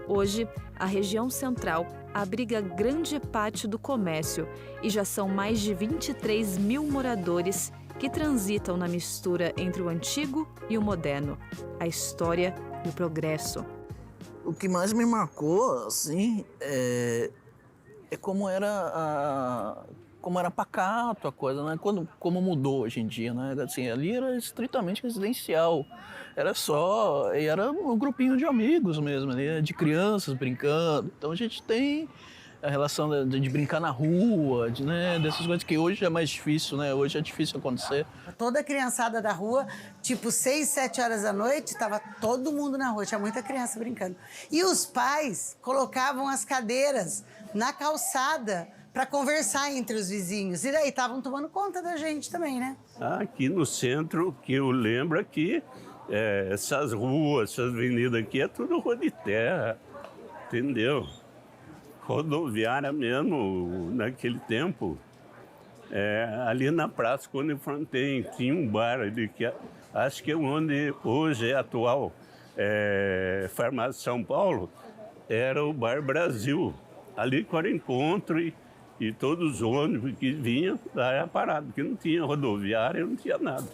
Hoje, a região central abriga grande parte do comércio e já são mais de 23 mil moradores que transitam na mistura entre o antigo e o moderno, a história e o progresso. O que mais me marcou, assim, é como era pacato a coisa, né? Como mudou hoje em dia, né? Assim, ali era estritamente residencial. Era um grupinho de amigos mesmo, né? De crianças brincando. Então a gente tem a relação de brincar na rua, né? Dessas coisas que hoje é mais difícil, né? Hoje é difícil acontecer. Toda a criançada da rua, tipo 6, 7 horas da noite, estava todo mundo na rua, tinha muita criança brincando. E os pais colocavam as cadeiras na calçada para conversar entre os vizinhos. E daí estavam tomando conta da gente também, né? Aqui no centro, que eu lembro aqui, essas ruas, essas avenidas aqui, é tudo rua de terra, entendeu? Rodoviária mesmo, naquele tempo. Ali na Praça Conde Frontin tinha um bar ali, que acho que é onde hoje é atual Farmácia São Paulo, era o Bar Brasil. Ali que era encontro e todos os ônibus que vinham, lá era parado, porque não tinha rodoviária, não tinha nada.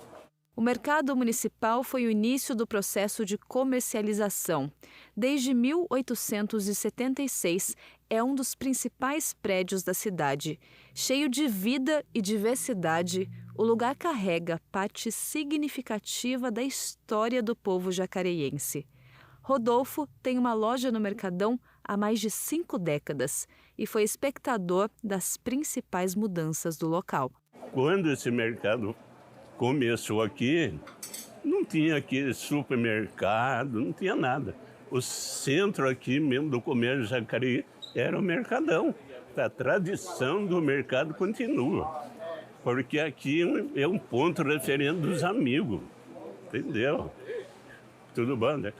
O mercado municipal foi o início do processo de comercialização. Desde 1876, é um dos principais prédios da cidade. Cheio de vida e diversidade, o lugar carrega parte significativa da história do povo jacareiense. Rodolfo tem uma loja no Mercadão há mais de 5 décadas e foi espectador das principais mudanças do local. Quando esse mercado começou aqui, não tinha aqui supermercado, não tinha nada. O centro aqui mesmo do comércio de Jacareí era o Mercadão. A tradição do mercado continua, porque aqui é um ponto referente dos amigos, entendeu? Tudo bom, né?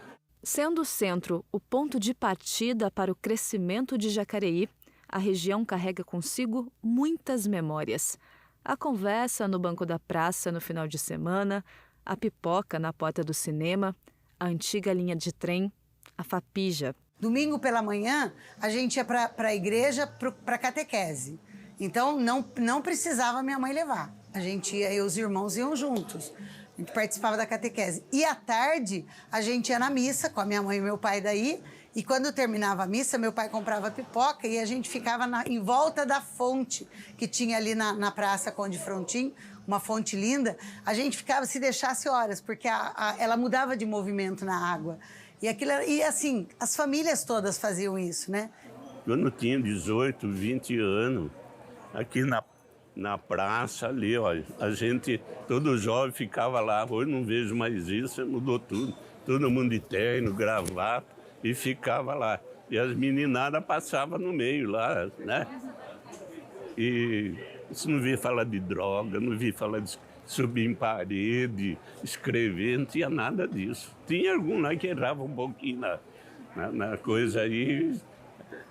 Sendo o centro o ponto de partida para o crescimento de Jacareí, a região carrega consigo muitas memórias. A conversa no banco da praça no final de semana, a pipoca na porta do cinema, a antiga linha de trem, a Fapija. Domingo pela manhã, a gente ia para a igreja, para catequese. Então, não precisava minha mãe levar. A gente ia, eu e os irmãos iam juntos. A gente participava da catequese. E à tarde, a gente ia na missa com a minha mãe e meu pai daí. E quando terminava a missa, meu pai comprava pipoca e a gente ficava em volta da fonte que tinha ali na Praça Conde Frontin, uma fonte linda. A gente ficava, se deixasse horas, porque ela mudava de movimento na água. E assim, as famílias todas faziam isso, né? Quando eu tinha 18, 20 anos, aqui na praça ali, ó, a gente, todo jovem ficava lá. Hoje não vejo mais isso, mudou tudo. Todo mundo de terno, gravata, e ficava lá. E as meninadas passavam no meio lá, né? E isso não via falar de droga, não via falar de subir em parede, escrever, não tinha nada disso. Tinha algum lá que errava um pouquinho na coisa aí,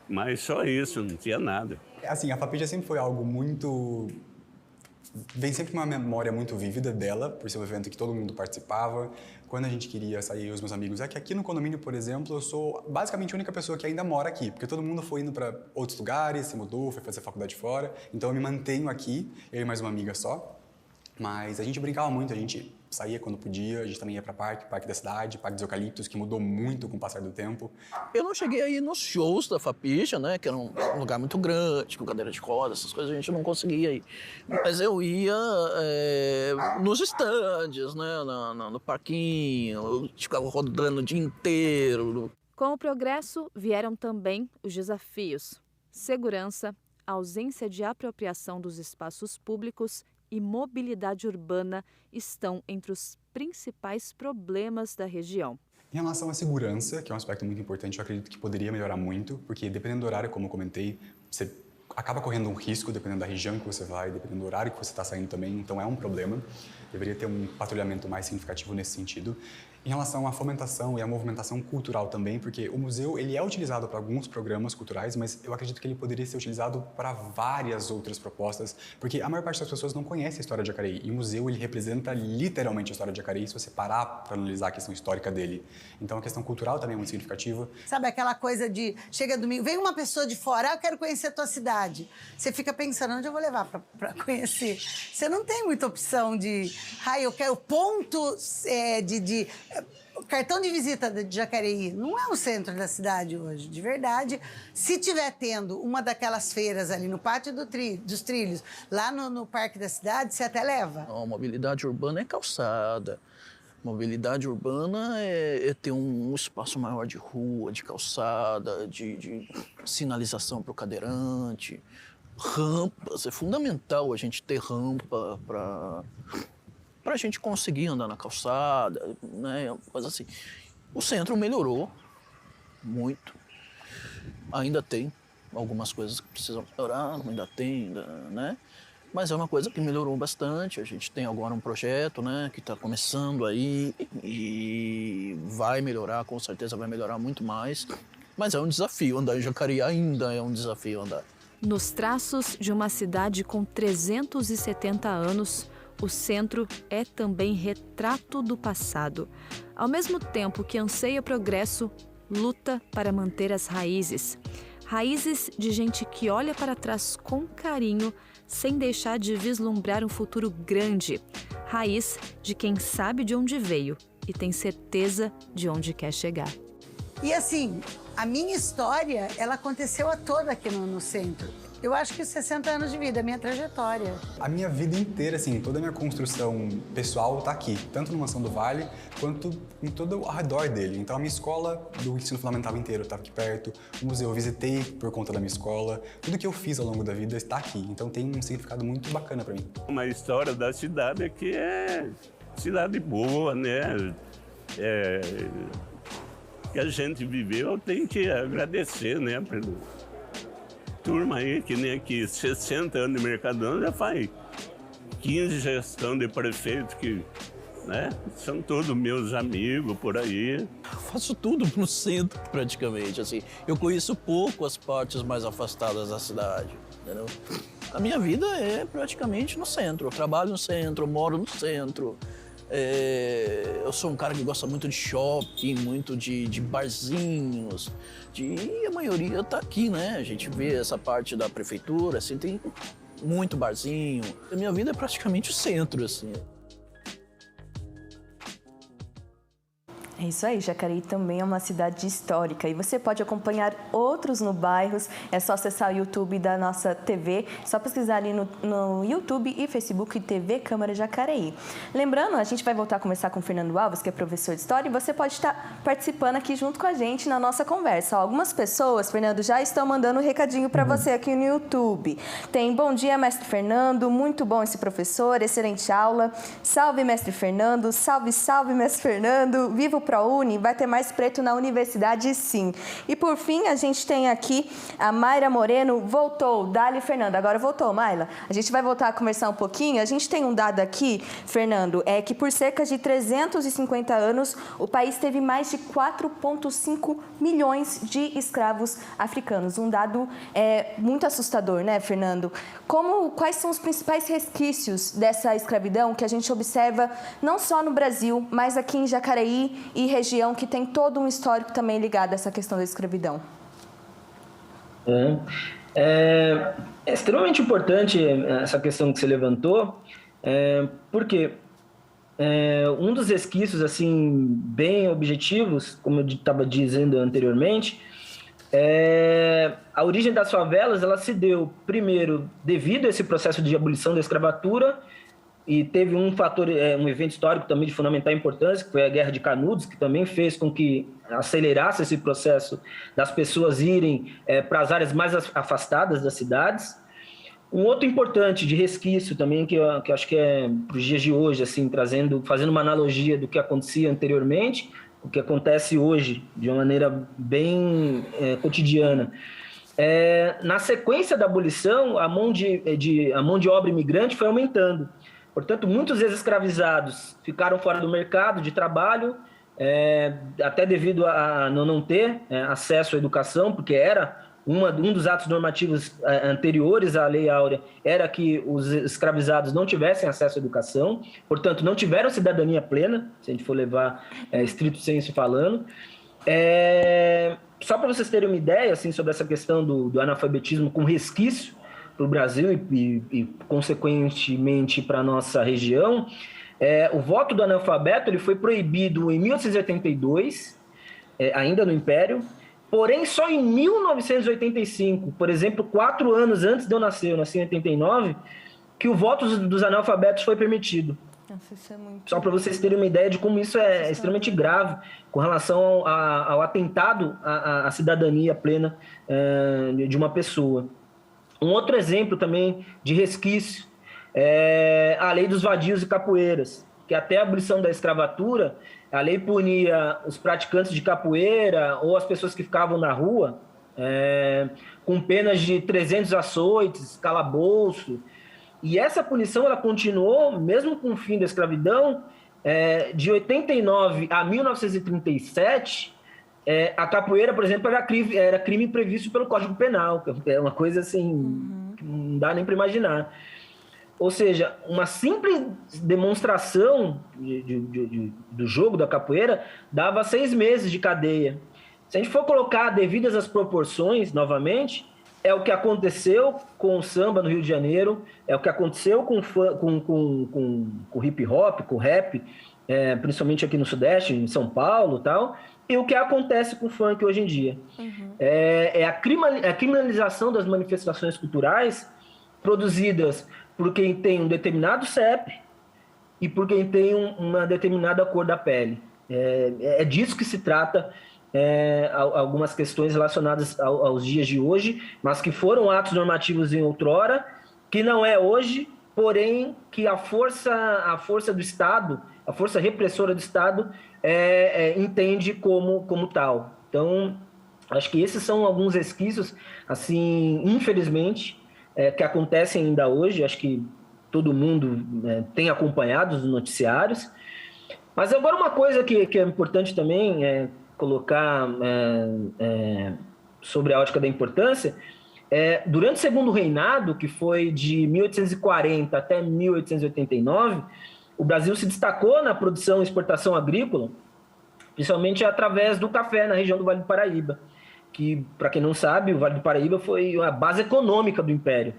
mas só isso, não tinha nada. Assim, a Fapija sempre foi algo muito... Vem sempre uma memória muito vívida dela, por ser um evento que todo mundo participava. Quando a gente queria sair, os meus amigos... É que aqui no condomínio, por exemplo, eu sou basicamente a única pessoa que ainda mora aqui, porque todo mundo foi indo para outros lugares, se mudou, foi fazer faculdade fora. Então eu me mantenho aqui, eu e mais uma amiga só. Mas a gente brincava muito, a gente saía quando podia, a gente também ia para parque da cidade, Parque dos Eucaliptos, que mudou muito com o passar do tempo. Eu não cheguei aí nos shows da Fapija, né, que era um lugar muito grande, com cadeira de rodas, essas coisas a gente não conseguia ir. Mas eu ia nos estandes, né, no parquinho, eu ficava rodando o dia inteiro. Com o progresso vieram também os desafios: segurança, ausência de apropriação dos espaços públicos e mobilidade urbana estão entre os principais problemas da região. Em relação à segurança, que é um aspecto muito importante, eu acredito que poderia melhorar muito, porque dependendo do horário, como eu comentei, você acaba correndo um risco, dependendo da região que você vai, dependendo do horário que você está saindo também, então é um problema. Deveria ter um patrulhamento mais significativo nesse sentido. Em relação à fomentação e à movimentação cultural também, porque o museu ele é utilizado para alguns programas culturais, mas eu acredito que ele poderia ser utilizado para várias outras propostas, porque a maior parte das pessoas não conhece a história de Jacareí, e o museu ele representa literalmente a história de Jacareí, se você parar para analisar a questão histórica dele. Então a questão cultural também é muito significativa. Sabe aquela coisa de, chega domingo, vem uma pessoa de fora, eu quero conhecer a tua cidade. Você fica pensando, onde eu vou levar para conhecer? Você não tem muita opção de, eu quero ponto cartão de visita de Jacareí. Não é o centro da cidade hoje, de verdade. Se tiver tendo uma daquelas feiras ali no pátio dos trilhos, lá no parque da cidade, você até leva. A mobilidade urbana é calçada. Mobilidade urbana é ter um espaço maior de rua, de calçada, de sinalização para o cadeirante. Rampas, é fundamental a gente ter rampa para a gente conseguir andar na calçada, né? Coisa assim. O centro melhorou muito. Ainda tem algumas coisas que precisam melhorar, ainda tem, né? Mas é uma coisa que melhorou bastante. A gente tem agora um projeto, né, que está começando aí e vai melhorar, com certeza vai melhorar muito mais. Mas é um desafio andar em Jacareí, ainda é um desafio andar. Nos traços de uma cidade com 370 anos, o centro é também retrato do passado. Ao mesmo tempo que anseia progresso, luta para manter as raízes. Raízes de gente que olha para trás com carinho, sem deixar de vislumbrar um futuro grande. Raiz de quem sabe de onde veio e tem certeza de onde quer chegar. E assim, a minha história, ela aconteceu toda aqui no centro. Eu acho que os 60 anos de vida, a minha trajetória. A minha vida inteira, assim, toda a minha construção pessoal está aqui, tanto no Mansão do Vale, quanto em todo ao redor dele. Então, a minha escola do ensino fundamental inteiro estava aqui perto, o museu eu visitei por conta da minha escola, tudo que eu fiz ao longo da vida está aqui. Então, tem um significado muito bacana para mim. Uma história da cidade aqui é cidade boa, né? Que a gente viveu, tem que agradecer, né? Pelo turma aí, que nem aqui, 60 anos de Mercadona, já faz 15 gestão de prefeito que, né? São todos meus amigos por aí. Eu faço tudo no centro, praticamente, assim. Eu conheço pouco as partes mais afastadas da cidade, entendeu? A minha vida é praticamente no centro. Eu trabalho no centro, eu moro no centro. Eu sou um cara que gosta muito de shopping, muito de barzinhos, e a maioria tá aqui, né? A gente vê essa parte da prefeitura, assim, tem muito barzinho. A minha vida é praticamente o centro, assim. É isso aí, Jacareí também é uma cidade histórica e você pode acompanhar outros no bairros, é só acessar o YouTube da nossa TV, só pesquisar ali no YouTube e Facebook TV Câmara Jacareí. Lembrando, a gente vai voltar a conversar com o Fernando Alves, que é professor de História, e você pode estar participando aqui junto com a gente na nossa conversa. Algumas pessoas, Fernando, já estão mandando um recadinho para você aqui no YouTube. Tem: bom dia, mestre Fernando, muito bom esse professor, excelente aula. Salve, mestre Fernando, salve, salve, mestre Fernando, viva o ProUni, vai ter mais preto na universidade, sim. E por fim, a gente tem aqui a Mayra Moreno, voltou, Dali Fernando, agora voltou, Mayla. A gente vai voltar a conversar um pouquinho. A gente tem um dado aqui, Fernando, é que por cerca de 350 anos, o país teve mais de 4,5 milhões de escravos africanos. Um dado muito assustador, né, Fernando? Quais são os principais resquícios dessa escravidão que a gente observa não só no Brasil, mas aqui em Jacareí e região, que tem todo um histórico também ligado a essa questão da escravidão? É extremamente importante essa questão que você levantou, porque um dos resquícios assim, bem objetivos, como eu estava dizendo anteriormente, a origem das favelas ela se deu, primeiro, devido a esse processo de abolição da escravatura, e teve um fator, um evento histórico também de fundamental importância, que foi a Guerra de Canudos, que também fez com que acelerasse esse processo das pessoas irem para as áreas mais afastadas das cidades. Um outro importante de resquício também, que eu acho que é para os dias de hoje, assim, fazendo uma analogia do que acontecia anteriormente, o que acontece hoje de uma maneira bem cotidiana. Na sequência da abolição, a mão de obra imigrante foi aumentando. Portanto, muitos ex-escravizados ficaram fora do mercado de trabalho, até devido a não ter acesso à educação, porque era um dos atos normativos anteriores à Lei Áurea, era que os escravizados não tivessem acesso à educação, portanto, não tiveram cidadania plena, se a gente for levar estrito sensu falando. Só para vocês terem uma ideia assim, sobre essa questão do analfabetismo com resquício para o Brasil e consequentemente, para a nossa região, o voto do analfabeto ele foi proibido em 1882, ainda no Império, porém só em 1985, por exemplo, 4 anos antes de eu nasci em 89, que o voto dos analfabetos foi permitido. Nossa, isso é muito... Só para vocês terem uma ideia de como isso é extremamente grave com relação ao atentado à cidadania plena de uma pessoa. Um outro exemplo também de resquício é a lei dos vadios e capoeiras, que até a abolição da escravatura, a lei punia os praticantes de capoeira ou as pessoas que ficavam na rua com penas de 300 açoites, calabouço. E essa punição ela continuou, mesmo com o fim da escravidão, de 89 a 1937, a capoeira, por exemplo, era crime previsto pelo Código Penal, que é uma coisa assim, que não dá nem para imaginar. Ou seja, uma simples demonstração do jogo da capoeira dava 6 meses de cadeia. Se a gente for colocar devidas as proporções, novamente, é o que aconteceu com o samba no Rio de Janeiro, é o que aconteceu com o hip hop, com o rap, principalmente aqui no Sudeste, em São Paulo e tal, e o que acontece com o funk hoje em dia. A criminalização das manifestações culturais produzidas por quem tem um determinado CEP e por quem tem uma determinada cor da pele. É disso que se trata algumas questões relacionadas aos dias de hoje, mas que foram atos normativos em outrora, que não é hoje, porém que a força do Estado, a força repressora do Estado entende como tal. Então, acho que esses são alguns resquícios, assim, infelizmente, que acontecem ainda hoje. Acho que todo mundo tem acompanhado os noticiários. Mas agora uma coisa que é importante também colocar sobre a ótica da importância, durante o Segundo Reinado, que foi de 1840 até 1889, o Brasil se destacou na produção e exportação agrícola, principalmente através do café na região do Vale do Paraíba, que, para quem não sabe, o Vale do Paraíba foi a base econômica do Império,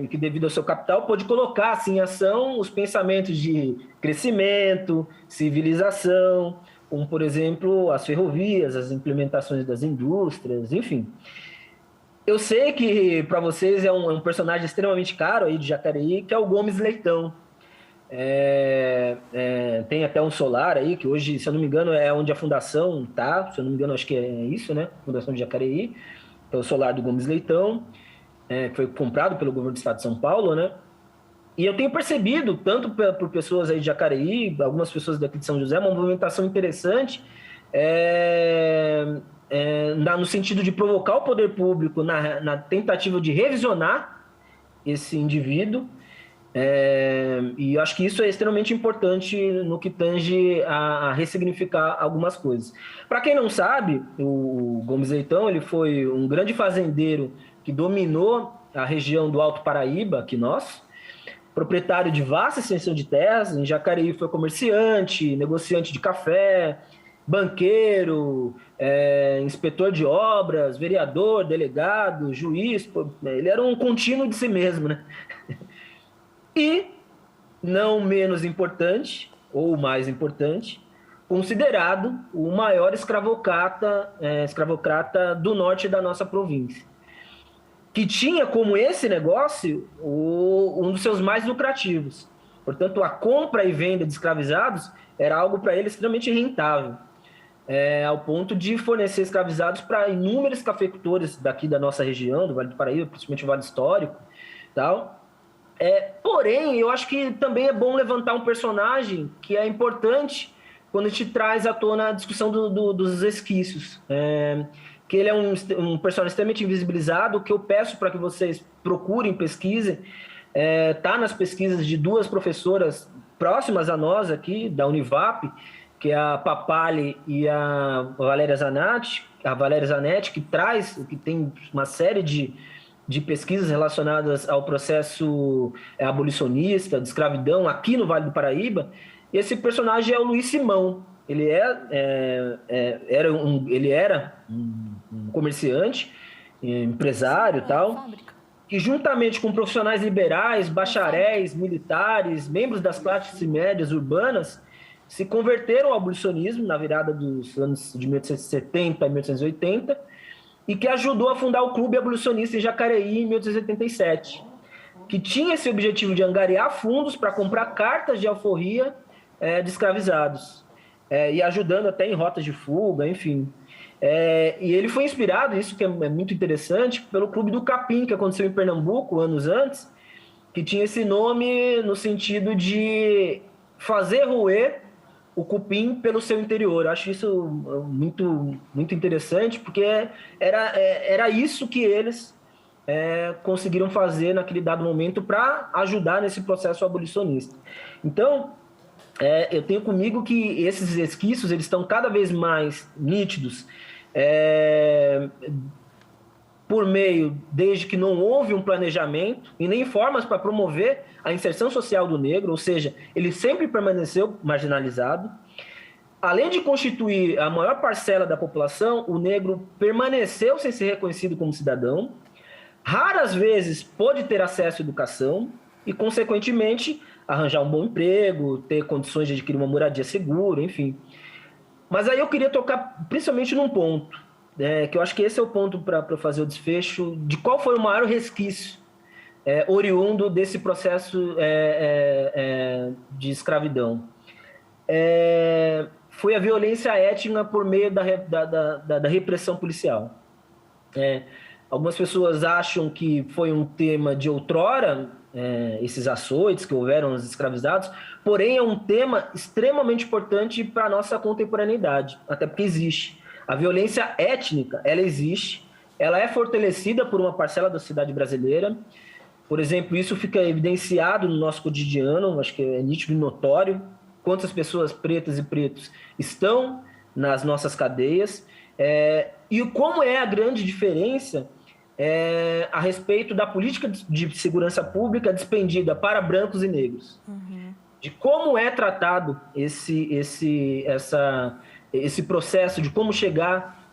que devido ao seu capital pôde colocar assim, em ação os pensamentos de crescimento, civilização, como, por exemplo, as ferrovias, as implementações das indústrias, enfim. Eu sei que para vocês é um personagem extremamente caro aí de Jacareí, que é o Gomes Leitão. Tem até um solar aí, que hoje, se eu não me engano, é onde a fundação tá, se eu não me engano, acho que é isso, né? Fundação de Jacareí, é o solar do Gomes Leitão, que foi comprado pelo governo do estado de São Paulo, né? E eu tenho percebido, tanto por pessoas aí de Jacareí, algumas pessoas daqui de São José, uma movimentação interessante no sentido de provocar o poder público na tentativa de revisionar esse indivíduo. E eu acho que isso é extremamente importante no que tange a ressignificar algumas coisas. Para quem não sabe, o Gomes Leitão ele foi um grande fazendeiro que dominou a região do Alto Paraíba, aqui nós, proprietário de vasta extensão de terras. Em Jacareí foi comerciante, negociante de café, banqueiro, inspetor de obras, vereador, delegado, juiz. Ele era um contínuo de si mesmo, né? E, não menos importante, ou mais importante, considerado o maior escravocrata do norte da nossa província, que tinha como esse negócio um dos seus mais lucrativos. Portanto, a compra e venda de escravizados era algo para ele extremamente rentável, ao ponto de fornecer escravizados para inúmeros cafeicultores daqui da nossa região, do Vale do Paraíba, principalmente o Vale Histórico, tal. Porém, eu acho que também é bom levantar um personagem que é importante quando a gente traz à tona a discussão dos resquícios, que ele é um personagem extremamente invisibilizado, que eu peço para que vocês procurem, pesquisem. Está nas pesquisas de duas professoras próximas a nós aqui, da Univap, que é a Papali e a Valéria Zanetti, que tem uma série de pesquisas relacionadas ao processo abolicionista, de escravidão, aqui no Vale do Paraíba. E esse personagem é o Luiz Simão. Ele era um comerciante, empresário e tal, que juntamente com profissionais liberais, bacharéis, militares, membros das classes médias urbanas, se converteram ao abolicionismo na virada dos anos de 1870 a 1880, e que ajudou a fundar o Clube Abolicionista em Jacareí em 1887, que tinha esse objetivo de angariar fundos para comprar cartas de alforria de escravizados, e ajudando até em rotas de fuga, enfim. E ele foi inspirado, isso que é muito interessante, pelo Clube do Capim, que aconteceu em Pernambuco anos antes, que tinha esse nome no sentido de fazer roer o cupim pelo seu interior. Eu acho isso muito, muito interessante, porque era isso que eles conseguiram fazer naquele dado momento para ajudar nesse processo abolicionista. Então, eu tenho comigo que esses resquícios eles estão cada vez mais nítidos, por meio, desde que não houve um planejamento e nem formas para promover a inserção social do negro, ou seja, ele sempre permaneceu marginalizado. Além de constituir a maior parcela da população, o negro permaneceu sem ser reconhecido como cidadão, raras vezes pôde ter acesso à educação e, consequentemente, arranjar um bom emprego, ter condições de adquirir uma moradia segura, enfim. Mas aí eu queria tocar principalmente num ponto, que eu acho que esse é o ponto para fazer o desfecho de qual foi o maior resquício oriundo desse processo de escravidão. Foi a violência étnica por meio da repressão policial. Algumas pessoas acham que foi um tema de outrora, esses açoites que houveram nos escravizados, porém é um tema extremamente importante para a nossa contemporaneidade, até porque existe. A violência étnica, ela existe, ela é fortalecida por uma parcela da sociedade brasileira. Por exemplo, isso fica evidenciado no nosso cotidiano, acho que é nítido e notório, quantas pessoas pretas e pretos estão nas nossas cadeias, e como é a grande diferença a respeito da política de segurança pública despendida para brancos e negros. Uhum. de como é tratado esse processo, de como chegar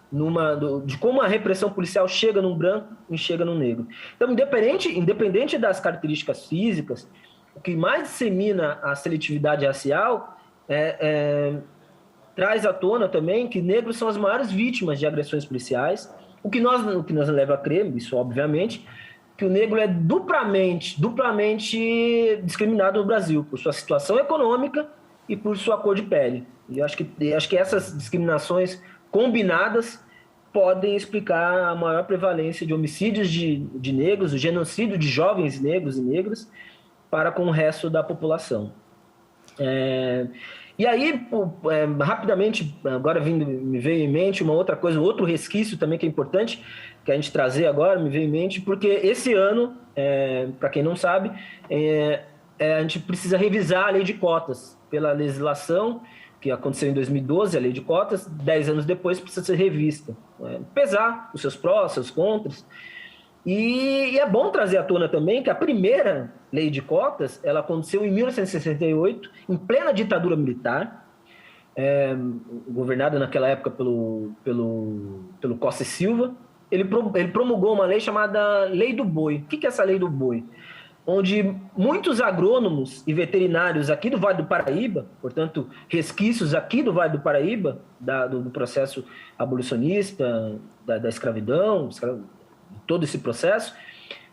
de como a repressão policial chega num branco e chega num negro. Então, independente das características físicas, o que mais dissemina a seletividade racial traz à tona também que negros são as maiores vítimas de agressões policiais, o que nos leva a crer, isso obviamente, que o negro é duplamente discriminado no Brasil, por sua situação econômica e por sua cor de pele. E eu acho que essas discriminações combinadas podem explicar a maior prevalência de homicídios de negros, o genocídio de jovens negros e negras para com o resto da população. E aí, rapidamente, agora me veio em mente uma outra coisa, um outro resquício também que é importante, que a gente trazer agora, me veio em mente, porque esse ano, para quem não sabe, a gente precisa revisar a lei de cotas pela legislação que aconteceu em 2012, a lei de cotas, 10 anos depois precisa ser revista. Pesar os seus prós, seus contras. E é bom trazer à tona também que a primeira lei de cotas, ela aconteceu em 1968, em plena ditadura militar, governada naquela época pelo Costa e Silva. Ele promulgou uma lei chamada Lei do Boi. O que é essa Lei do Boi? Onde muitos agrônomos e veterinários aqui do Vale do Paraíba, portanto, resquícios aqui do Vale do Paraíba, do processo abolicionista, da escravidão, todo esse processo,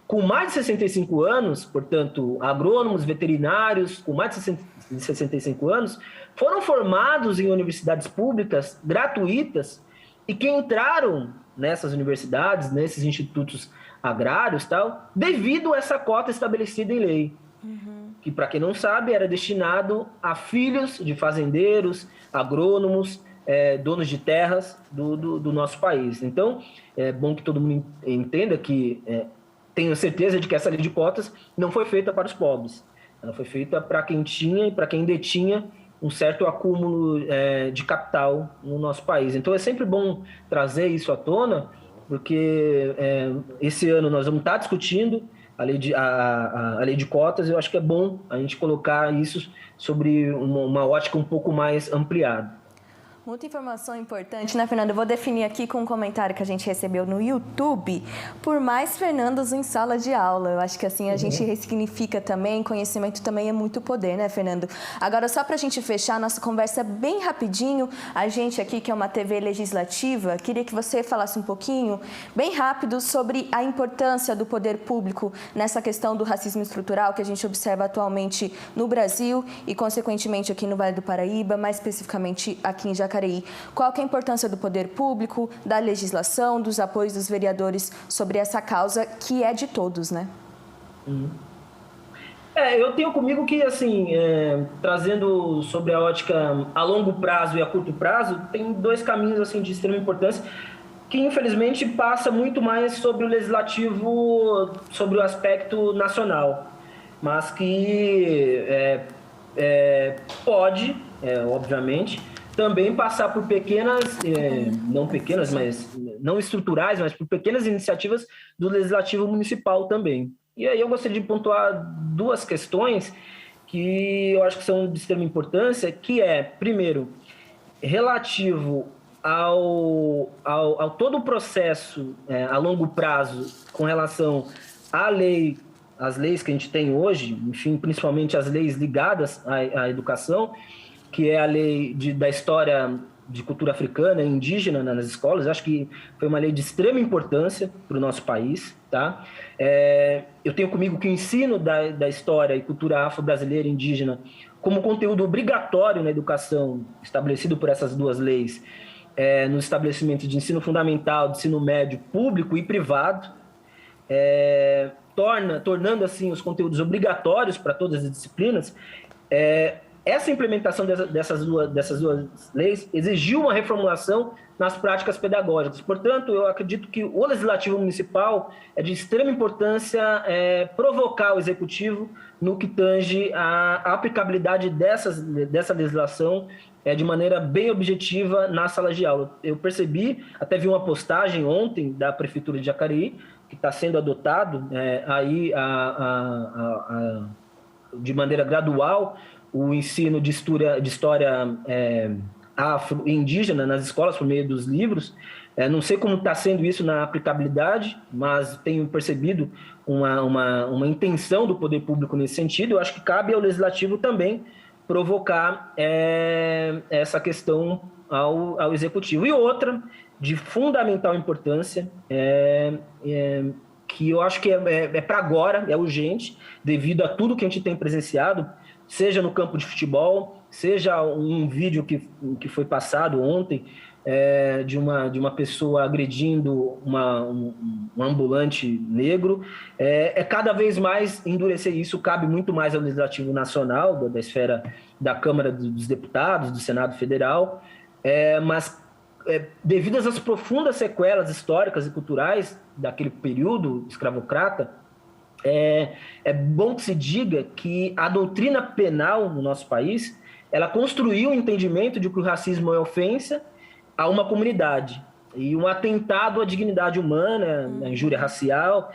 com mais de 65 anos, portanto, agrônomos, veterinários com mais de 65 anos, foram formados em universidades públicas gratuitas e que entraram nessas universidades, nesses institutos agrários, tal, devido a essa cota estabelecida em lei, que, para quem não sabe, era destinado a filhos de fazendeiros, agrônomos, donos de terras do nosso país. Então, é bom que todo mundo entenda que tenho certeza de que essa lei de cotas não foi feita para os pobres. Ela foi feita para quem tinha e para quem detinha um certo acúmulo de capital no nosso país. Então, é sempre bom trazer isso à tona, porque esse ano nós vamos estar discutindo a lei de cotas, e eu acho que é bom a gente colocar isso sobre uma ótica um pouco mais ampliada. Muita informação importante, né, Fernando? Eu vou definir aqui com um comentário que a gente recebeu no YouTube, por mais Fernandos em sala de aula. Eu acho que assim a gente ressignifica também, conhecimento também é muito poder, né, Fernando? Agora, só para a gente fechar a nossa conversa bem rapidinho, a gente aqui, que é uma TV legislativa, queria que você falasse um pouquinho, bem rápido, sobre a importância do poder público nessa questão do racismo estrutural que a gente observa atualmente no Brasil e, consequentemente, aqui no Vale do Paraíba, mais especificamente aqui em Jacareí. Qual que é a importância do poder público, da legislação, dos apoios dos vereadores sobre essa causa que é de todos, né? Eu tenho comigo que, assim, trazendo sobre a ótica a longo prazo e a curto prazo, tem dois caminhos assim, de extrema importância, que infelizmente passa muito mais sobre o legislativo, sobre o aspecto nacional, mas que pode, obviamente, também passar por pequenas, não estruturais, mas por pequenas iniciativas do Legislativo Municipal também. E aí eu gostaria de pontuar duas questões que eu acho que são de extrema importância, que primeiro, relativo ao todo o processo a longo prazo com relação às leis que a gente tem hoje, enfim, principalmente as leis ligadas à educação, que é a lei da história de cultura africana e indígena nas escolas. Acho que foi uma lei de extrema importância para o nosso país. Tá? Eu tenho comigo que o ensino da história e cultura afro-brasileira e indígena como conteúdo obrigatório na educação, estabelecido por essas duas leis, nos estabelecimentos de ensino fundamental, de ensino médio, público e privado, tornando assim os conteúdos obrigatórios para todas as disciplinas. Essa implementação dessas duas leis exigiu uma reformulação nas práticas pedagógicas. Portanto, eu acredito que o Legislativo Municipal é de extrema importância provocar o Executivo no que tange a aplicabilidade dessa legislação de maneira bem objetiva na sala de aula. Eu percebi, até vi uma postagem ontem da Prefeitura de Jacareí, que está sendo adotado de maneira gradual o ensino de história afro e indígena nas escolas por meio dos livros. Não sei como está sendo isso na aplicabilidade, mas tenho percebido uma intenção do poder público nesse sentido. Eu acho que cabe ao legislativo também provocar essa questão ao executivo. E outra, de fundamental importância, que eu acho que é para agora, é urgente, devido a tudo que a gente tem presenciado, seja no campo de futebol, seja um vídeo que foi passado ontem, de uma pessoa agredindo um ambulante negro. Cada vez mais endurecer isso, cabe muito mais ao Legislativo Nacional, da esfera da Câmara dos Deputados, do Senado Federal, mas devido às profundas sequelas históricas e culturais daquele período escravocrata, é bom que se diga que a doutrina penal no nosso país, ela construiu o entendimento de que o racismo é ofensa a uma comunidade e um atentado à dignidade humana, a injúria racial,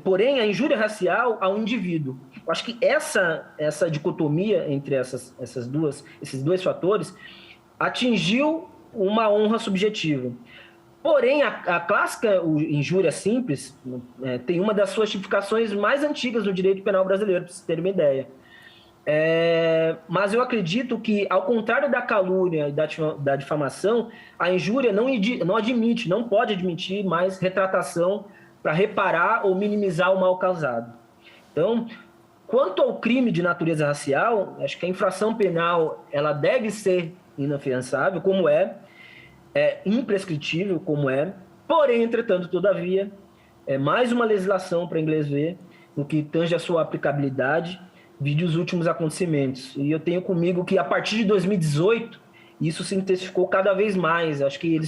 porém a injúria racial ao indivíduo. Eu acho que essa dicotomia entre esses dois fatores atingiu uma honra subjetiva. Porém, a clássica injúria simples tem uma das suas tipificações mais antigas no direito penal brasileiro, para vocês terem uma ideia. Mas eu acredito que, ao contrário da calúnia e da difamação, a injúria não pode admitir mais retratação para reparar ou minimizar o mal causado. Então, quanto ao crime de natureza racial, acho que a infração penal ela deve ser inafiançável, como imprescritível, porém, entretanto, todavia, mais uma legislação para inglês ver no que tange a sua aplicabilidade, vide os últimos acontecimentos. E eu tenho comigo que, a partir de 2018, isso se intensificou cada vez mais. Acho que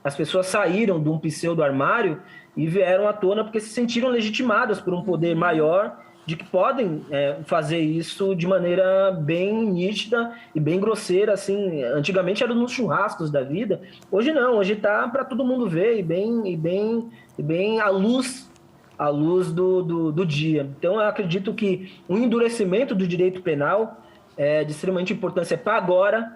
as pessoas saíram de um pseudo-armário e vieram à tona porque se sentiram legitimadas por um poder maior de que podem fazer isso de maneira bem nítida e bem grosseira. Assim, antigamente era nos churrascos da vida, hoje não, hoje está para todo mundo ver e bem à luz do dia. Então, eu acredito que o endurecimento do direito penal é de extremamente importância para agora,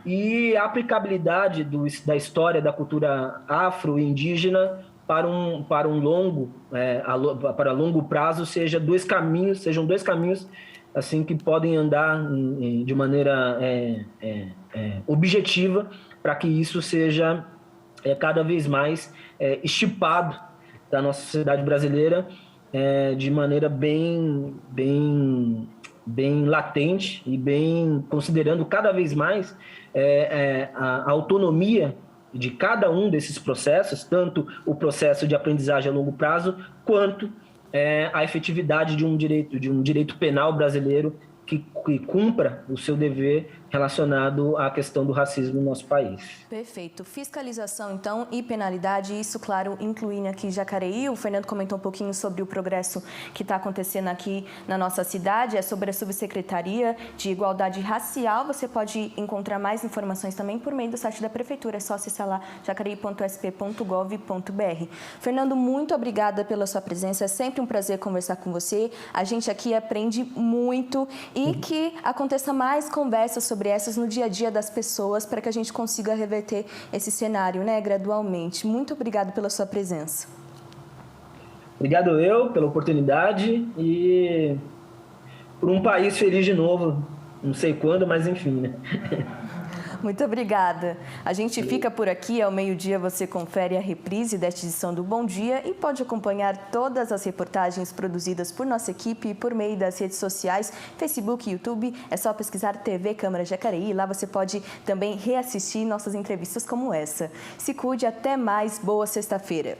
e a aplicabilidade da história da cultura afro e indígena para longo prazo sejam dois caminhos assim que podem andar de maneira objetiva, para que isso seja cada vez mais estipado da nossa sociedade brasileira de maneira bem latente e bem considerando cada vez mais a autonomia de cada um desses processos, tanto o processo de aprendizagem a longo prazo, quanto a efetividade de um direito penal brasileiro que cumpra o seu dever relacionado à questão do racismo no nosso país. Perfeito. Fiscalização, então, e penalidade, isso, claro, incluindo aqui Jacareí. O Fernando comentou um pouquinho sobre o progresso que está acontecendo aqui na nossa cidade, sobre a Subsecretaria de Igualdade Racial. Você pode encontrar mais informações também por meio do site da Prefeitura, é só acessar lá jacareí.sp.gov.br. Fernando, muito obrigada pela sua presença, é sempre um prazer conversar com você. A gente aqui aprende muito e que aconteça mais conversas sobre essas no dia a dia das pessoas, para que a gente consiga reverter esse cenário, gradualmente. Muito obrigado pela sua presença. Obrigado eu pela oportunidade e por um país feliz de novo. Não sei quando, mas enfim, Muito obrigada. A gente fica por aqui. Ao meio-dia você confere a reprise desta edição do Bom Dia e pode acompanhar todas as reportagens produzidas por nossa equipe por meio das redes sociais, Facebook e YouTube. É só pesquisar TV Câmara Jacareí. Lá você pode também reassistir nossas entrevistas como essa. Se cuide, até mais. Boa sexta-feira.